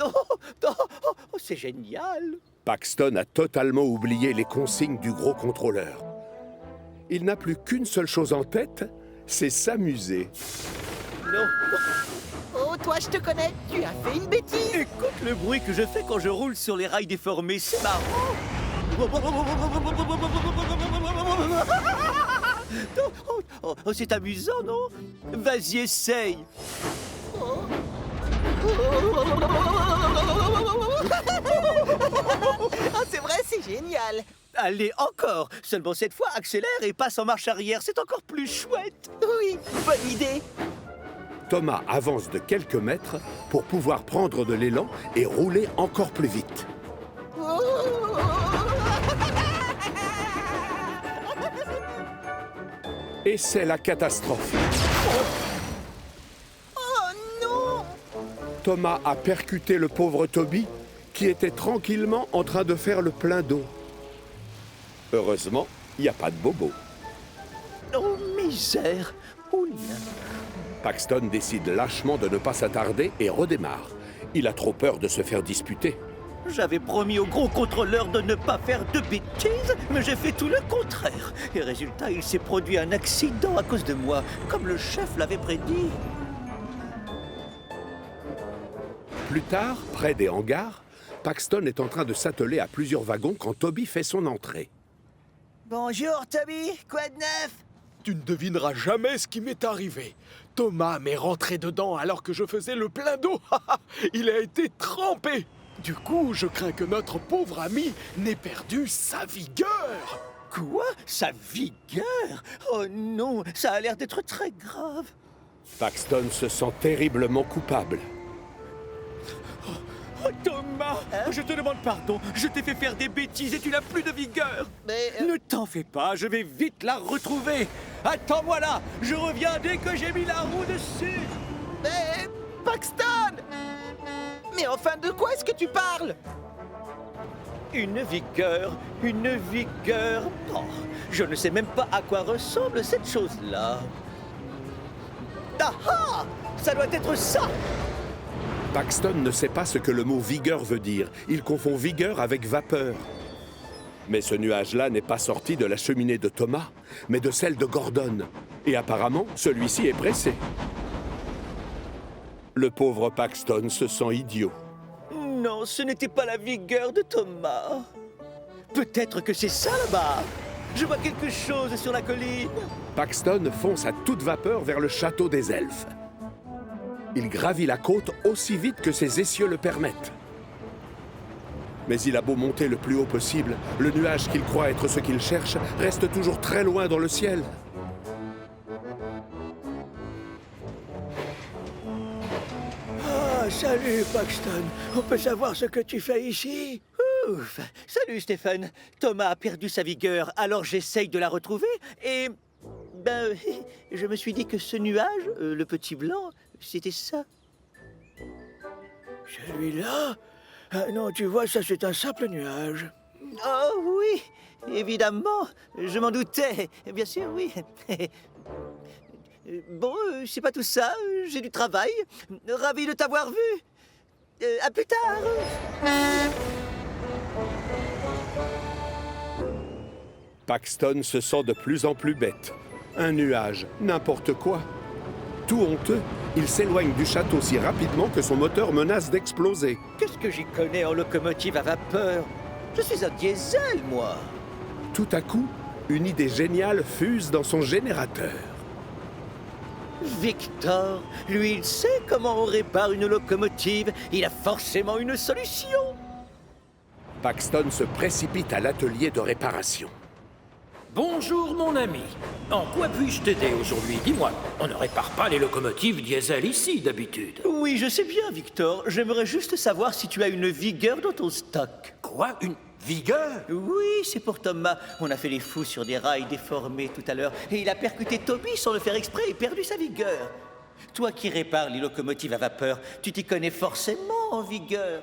Oh, c'est génial! Paxton a totalement oublié les consignes du gros contrôleur. Il n'a plus qu'une seule chose en tête, c'est s'amuser. Non. Oh, toi, je te connais, tu as fait une bêtise. Écoute le bruit que je fais quand je roule sur les rails déformés, c'est marrant. Oh, c'est amusant, non? Vas-y, essaye. Oh, c'est vrai, c'est génial. Allez, encore. Seulement cette fois, accélère et passe en marche arrière. C'est encore plus chouette. Oui, bonne idée. Thomas avance de quelques mètres pour pouvoir prendre de l'élan et rouler encore plus vite. Et c'est la catastrophe. Oh non! Thomas a percuté le pauvre Toby, qui était tranquillement en train de faire le plein d'eau. Heureusement, il n'y a pas de bobo. Oh, misère! Oula. Paxton décide lâchement de ne pas s'attarder et redémarre. Il a trop peur de se faire disputer. J'avais promis au gros contrôleur de ne pas faire de bêtises, mais j'ai fait tout le contraire. Et résultat, il s'est produit un accident à cause de moi, comme le chef l'avait prédit. Plus tard, près des hangars, Paxton est en train de s'atteler à plusieurs wagons quand Toby fait son entrée. Bonjour, Toby. Quoi de neuf? Tu ne devineras jamais ce qui m'est arrivé. Thomas m'est rentré dedans alors que je faisais le plein d'eau. Il a été trempé. Du coup, je crains que notre pauvre ami n'ait perdu sa vigueur. Quoi? Sa vigueur? Oh non, ça a l'air d'être très grave. Paxton se sent terriblement coupable. Oh, Thomas, je te demande pardon. Je t'ai fait faire des bêtises et tu n'as plus de vigueur. Mais... Ne t'en fais pas, je vais vite la retrouver. Attends-moi là, je reviens dès que j'ai mis la roue dessus. Mais... Paxton! Mais enfin, de quoi est-ce que tu parles? Une vigueur, une vigueur. Oh, je ne sais même pas à quoi ressemble cette chose-là. Ah ah! Ça doit être ça! Paxton ne sait pas ce que le mot vigueur veut dire. Il confond vigueur avec vapeur. Mais ce nuage-là n'est pas sorti de la cheminée de Thomas, mais de celle de Gordon. Et apparemment, celui-ci est pressé. Le pauvre Paxton se sent idiot. Non, ce n'était pas la vigueur de Thomas. Peut-être que c'est ça là-bas. Je vois quelque chose sur la colline. Paxton fonce à toute vapeur vers le château des elfes. Il gravit la côte aussi vite que ses essieux le permettent. Mais il a beau monter le plus haut possible, le nuage qu'il croit être ce qu'il cherche reste toujours très loin dans le ciel. Ah, salut Paxton. On peut savoir ce que tu fais ici? Ouf. Salut Stephen. Thomas a perdu sa vigueur, alors j'essaye de la retrouver et... Ben, je me suis dit que ce nuage, le petit blanc, c'était ça. Celui-là? Ah, non, tu vois, ça c'est un simple nuage. Oh oui, évidemment, je m'en doutais. Bien sûr, oui. Bon, c'est pas tout ça, j'ai du travail. Ravi de t'avoir vu. À plus tard. Paxton se sent de plus en plus bête. Un nuage, n'importe quoi. Tout honteux, il s'éloigne du château si rapidement que son moteur menace d'exploser. Qu'est-ce que j'y connais en locomotive à vapeur? Je suis un diesel, moi. Tout à coup, une idée géniale fuse dans son générateur. Victor, lui, il sait comment on répare une locomotive. Il a forcément une solution. Paxton se précipite à l'atelier de réparation. Bonjour mon ami. En quoi puis-je t'aider aujourd'hui? Dis-moi, on ne répare pas les locomotives diesel ici d'habitude. Oui, je sais bien, Victor. J'aimerais juste savoir si tu as une vigueur dans ton stock. Quoi? Une vigueur? Oui, c'est pour Thomas. On a fait les fous sur des rails déformés tout à l'heure et il a percuté Toby sans le faire exprès et perdu sa vigueur. Toi qui répares les locomotives à vapeur, tu t'y connais forcément en vigueur.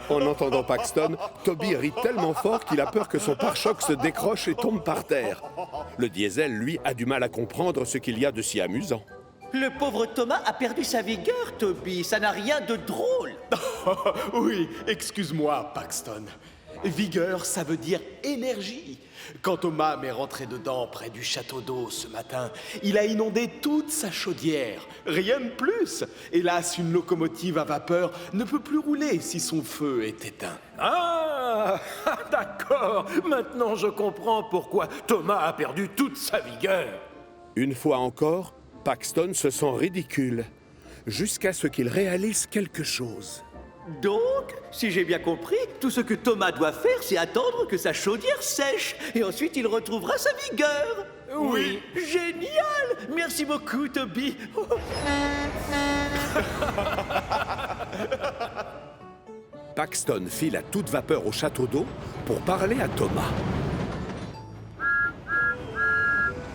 En entendant Paxton, Toby rit tellement fort qu'il a peur que son pare-choc se décroche et tombe par terre. Le diesel, lui, a du mal à comprendre ce qu'il y a de si amusant. Le pauvre Thomas a perdu sa vigueur, Toby. Ça n'a rien de drôle. Oui, excuse-moi, Paxton. Vigueur, ça veut dire énergie. Quand Thomas m'est rentré dedans près du château d'eau ce matin, il a inondé toute sa chaudière. Rien de plus. Hélas, une locomotive à vapeur ne peut plus rouler si son feu est éteint. Ah, d'accord. Maintenant je comprends pourquoi Thomas a perdu toute sa vigueur. Une fois encore, Paxton se sent ridicule, jusqu'à ce qu'il réalise quelque chose. Donc, si j'ai bien compris, tout ce que Thomas doit faire, c'est attendre que sa chaudière sèche. Et ensuite, il retrouvera sa vigueur. Oui. Génial! Merci beaucoup, Toby. Paxton file à toute vapeur au château d'eau pour parler à Thomas.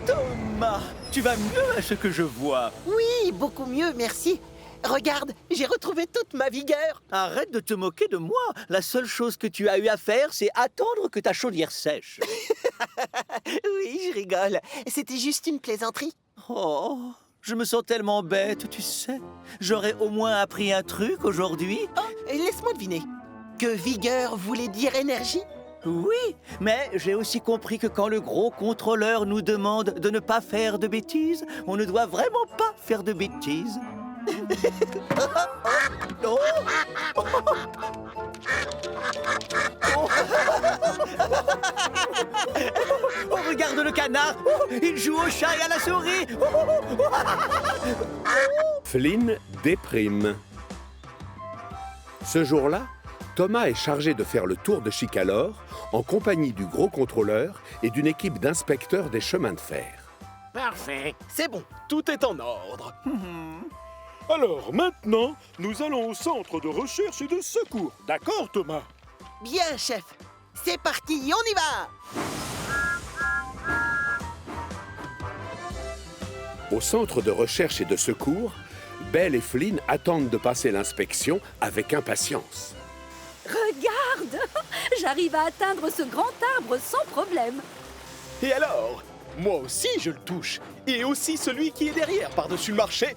Thomas, tu vas mieux à ce que je vois. Oui, beaucoup mieux, merci. Regarde, j'ai retrouvé toute ma vigueur. Arrête de te moquer de moi. La seule chose que tu as eu à faire, c'est attendre que ta chaudière sèche. Oui, je rigole. C'était juste une plaisanterie. Oh, je me sens tellement bête, tu sais. J'aurais au moins appris un truc aujourd'hui. Oh, laisse-moi deviner. Que vigueur voulait dire énergie? Oui, mais j'ai aussi compris que quand le gros contrôleur nous demande de ne pas faire de bêtises, on ne doit vraiment pas faire de bêtises. Oh. Oh, regarde le canard. Il joue au chat et à la souris. Flynn déprime. Ce jour-là, Thomas est chargé de faire le tour de Chicalor en compagnie du gros contrôleur et d'une équipe d'inspecteurs des chemins de fer. Parfait. C'est bon. Tout est en ordre. Alors maintenant, nous allons au centre de recherche et de secours. D'accord, Thomas? Bien, chef. C'est parti, on y va! Au centre de recherche et de secours, Belle et Flynn attendent de passer l'inspection avec impatience. Regarde! J'arrive à atteindre ce grand arbre sans problème. Et alors? Moi aussi, je le touche. Et aussi celui qui est derrière, par-dessus le marché.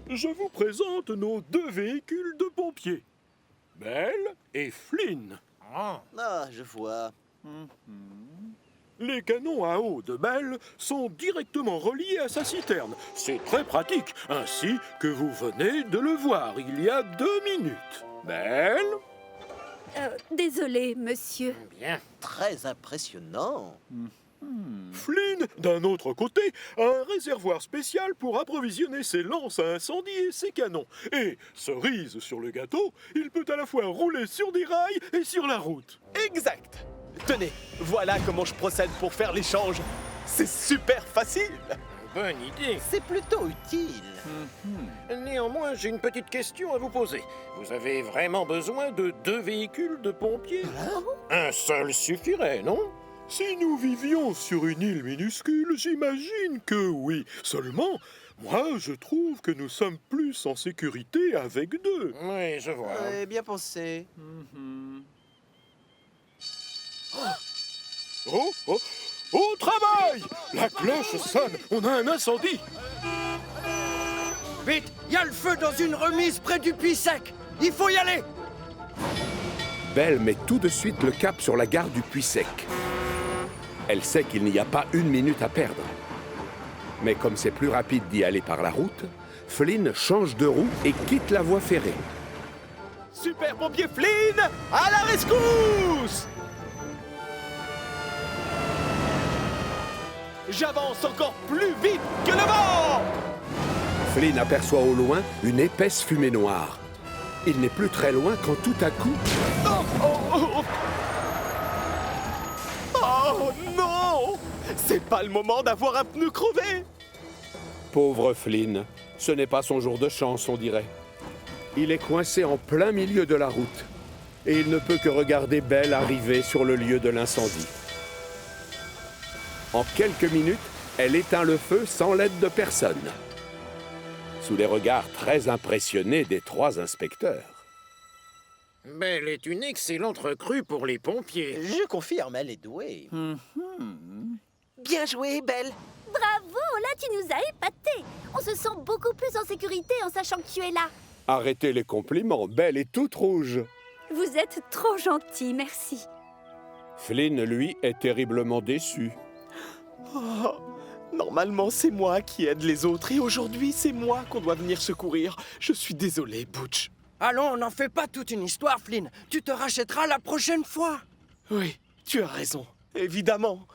Je vous présente nos deux véhicules de pompiers, Belle et Flynn. Ah, je vois. Les canons à eau de Belle sont directement reliés à sa citerne. C'est très pratique, ainsi que vous venez de le voir il y a 2 minutes. Belle? Désolé, monsieur. Bien. Très impressionnant. Flynn, d'un autre côté, a un réservoir spécial pour approvisionner ses lances à incendie et ses canons. Et, cerise sur le gâteau, il peut à la fois rouler sur des rails et sur la route. Exact. Tenez, voilà comment je procède pour faire l'échange. C'est super facile. Bonne idée. C'est plutôt utile. Néanmoins, j'ai une petite question à vous poser. Vous avez vraiment besoin de 2 véhicules de pompiers? Un seul suffirait, non? Si nous vivions sur une île minuscule, j'imagine que oui. Seulement, moi, je trouve que nous sommes plus en sécurité avec 2. Oui, je vois. Bien pensé. Au travail! La cloche sonne, on a un incendie! Vite, il y a le feu dans une remise près du puits sec. Il faut y aller. Belle met tout de suite le cap sur la gare du Puits Sec. Elle sait qu'il n'y a pas 1 minute à perdre. Mais comme c'est plus rapide d'y aller par la route, Flynn change de roue et quitte la voie ferrée. Super pompier Flynn, à la rescousse! J'avance encore plus vite que le vent! Flynn aperçoit au loin une épaisse fumée noire. Il n'est plus très loin quand tout à coup... Oh non! C'est pas le moment d'avoir un pneu crevé! Pauvre Flynn, ce n'est pas son jour de chance, on dirait. Il est coincé en plein milieu de la route et il ne peut que regarder Belle arriver sur le lieu de l'incendie. En quelques minutes, elle éteint le feu sans l'aide de personne, sous les regards très impressionnés des 3 inspecteurs. Belle est une excellente recrue pour les pompiers. Je confirme, elle est douée. Bien joué, Belle. Bravo, là tu nous as épatés. On se sent beaucoup plus en sécurité en sachant que tu es là. Arrêtez les compliments, Belle est toute rouge. Vous êtes trop gentil, merci. Flynn, lui, est terriblement déçu. Oh, normalement, c'est moi qui aide les autres et aujourd'hui, c'est moi qu'on doit venir secourir. Je suis désolé, Butch. Allons, n'en fais pas toute une histoire, Flynn. Tu te rachèteras la prochaine fois. Oui, tu as raison, évidemment.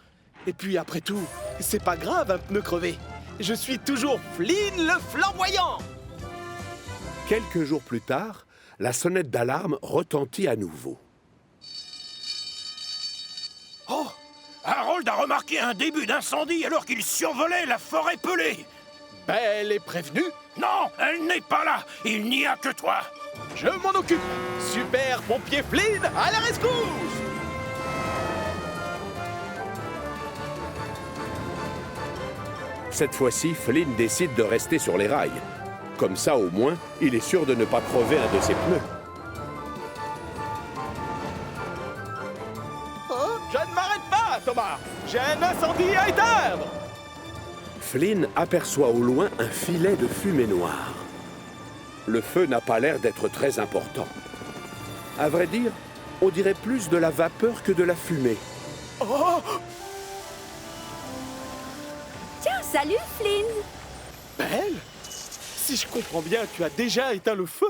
Et puis après tout, c'est pas grave un pneu crevé. Je suis toujours Flynn le flamboyant. Quelques jours plus tard, la sonnette d'alarme retentit à nouveau. Oh! Harold a remarqué un début d'incendie alors qu'il survolait la forêt pelée. Belle est prévenue? Non, elle n'est pas là. Il n'y a que toi. Je m'en occupe. Super pompier Flynn, à la rescousse! Cette fois-ci, Flynn décide de rester sur les rails. Comme ça, au moins, il est sûr de ne pas crever un de ses pneus. Je ne m'arrête pas, Thomas. J'ai un incendie à éteindre. Flynn aperçoit au loin un filet de fumée noire. Le feu n'a pas l'air d'être très important. À vrai dire, on dirait plus de la vapeur que de la fumée. Oh! Tiens, salut, Flynn. Belle? Si je comprends bien, tu as déjà éteint le feu.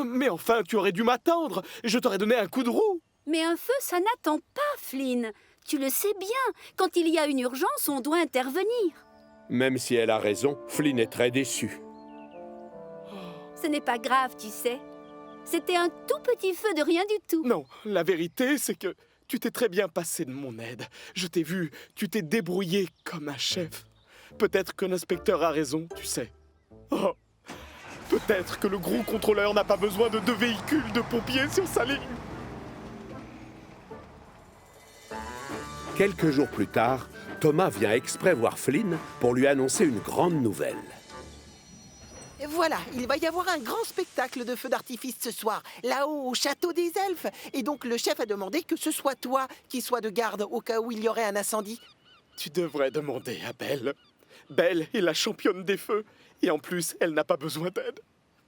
Mais enfin, tu aurais dû m'attendre. Je t'aurais donné un coup de roue. Mais un feu, ça n'attend pas, Flynn. Tu le sais bien, quand il y a une urgence, on doit intervenir. Même si elle a raison, Flynn est très déçu. Ce n'est pas grave, tu sais. C'était un tout petit feu de rien du tout. Non, la vérité, c'est que tu t'es très bien passé de mon aide. Je t'ai vu, tu t'es débrouillé comme un chef. Peut-être que l'inspecteur a raison, tu sais. Oh, peut-être que le gros contrôleur n'a pas besoin de 2 véhicules de pompiers sur sa ligne. Quelques jours plus tard, Thomas vient exprès voir Flynn pour lui annoncer une grande nouvelle. Voilà, il va y avoir un grand spectacle de feux d'artifice ce soir, là-haut au château des elfes. Et donc le chef a demandé que ce soit toi qui sois de garde au cas où il y aurait un incendie. Tu devrais demander à Belle. Belle est la championne des feux. Et en plus, elle n'a pas besoin d'aide.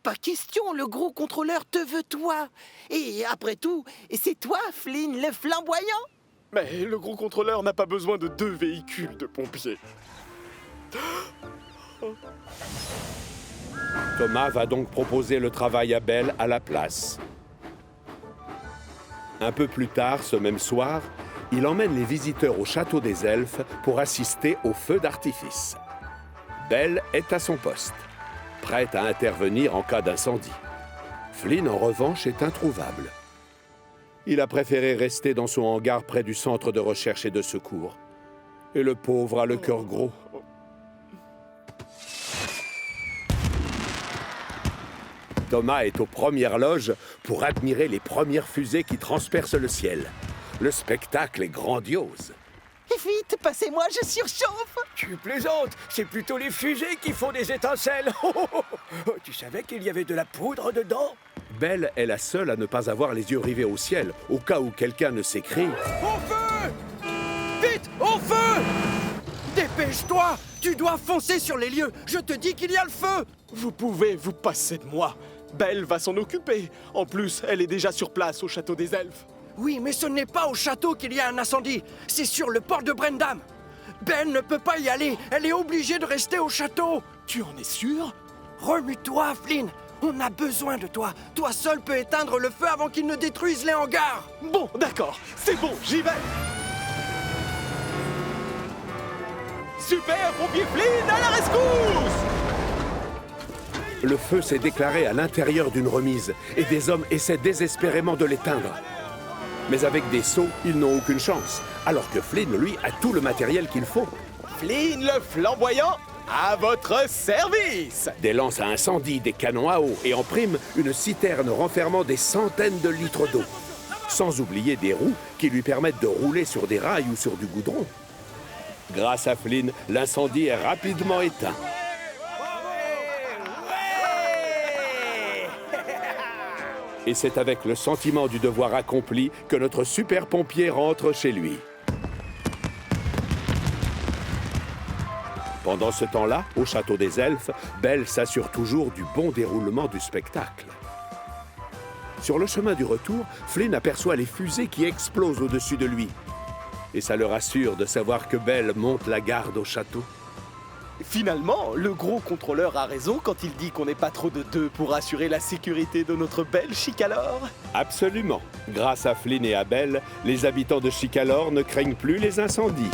Pas question, le gros contrôleur te veut toi. Et après tout, c'est toi, Flynn, le flamboyant. Mais le gros contrôleur n'a pas besoin de 2 véhicules de pompiers. Thomas va donc proposer le travail à Belle à la place. Un peu plus tard, ce même soir, il emmène les visiteurs au château des elfes pour assister au feu d'artifice. Belle est à son poste, prête à intervenir en cas d'incendie. Flynn, en revanche, est introuvable. Il a préféré rester dans son hangar près du centre de recherche et de secours. Et le pauvre a le cœur gros. Thomas est aux premières loges pour admirer les premières fusées qui transpercent le ciel. Le spectacle est grandiose. Vite, passez-moi, je surchauffe. Tu plaisantes, c'est plutôt les fusées qui font des étincelles. Tu savais qu'il y avait de la poudre dedans? Belle est la seule à ne pas avoir les yeux rivés au ciel, au cas où quelqu'un ne s'écrie. Au feu! Vite, au feu! Dépêche-toi! Tu dois foncer sur les lieux. Je te dis qu'il y a le feu! Vous pouvez vous passer de moi. Belle va s'en occuper. En plus, elle est déjà sur place au château des elfes. Oui, mais ce n'est pas au château qu'il y a un incendie. C'est sur le port de Brendam. Belle ne peut pas y aller. Elle est obligée de rester au château. Tu en es sûr? Remue-toi, Flynn. On a besoin de toi. Toi seul peux éteindre le feu avant qu'il ne détruise les hangars. Bon, d'accord. C'est bon, j'y vais. Super pompier Flynn, à la rescousse! le feu s'est déclaré à l'intérieur d'une remise et des hommes essaient désespérément de l'éteindre. Mais avec des seaux, ils n'ont aucune chance, alors que Flynn, lui, a tout le matériel qu'il faut. Flynn le flamboyant, à votre service! Des lances à incendie, des canons à eau et en prime, une citerne renfermant des centaines de litres d'eau. Sans oublier des roues qui lui permettent de rouler sur des rails ou sur du goudron. Grâce à Flynn, l'incendie est rapidement éteint. Et c'est avec le sentiment du devoir accompli que notre super pompier rentre chez lui. Pendant ce temps-là, au château des elfes, Belle s'assure toujours du bon déroulement du spectacle. Sur le chemin du retour, Flynn aperçoit les fusées qui explosent au-dessus de lui. Et ça le rassure de savoir que Belle monte la garde au château. Finalement, le gros contrôleur a raison quand il dit qu'on n'est pas trop de deux pour assurer la sécurité de notre belle Chicalor. Absolument. Grâce à Flynn et à Belle, les habitants de Chicalor ne craignent plus les incendies.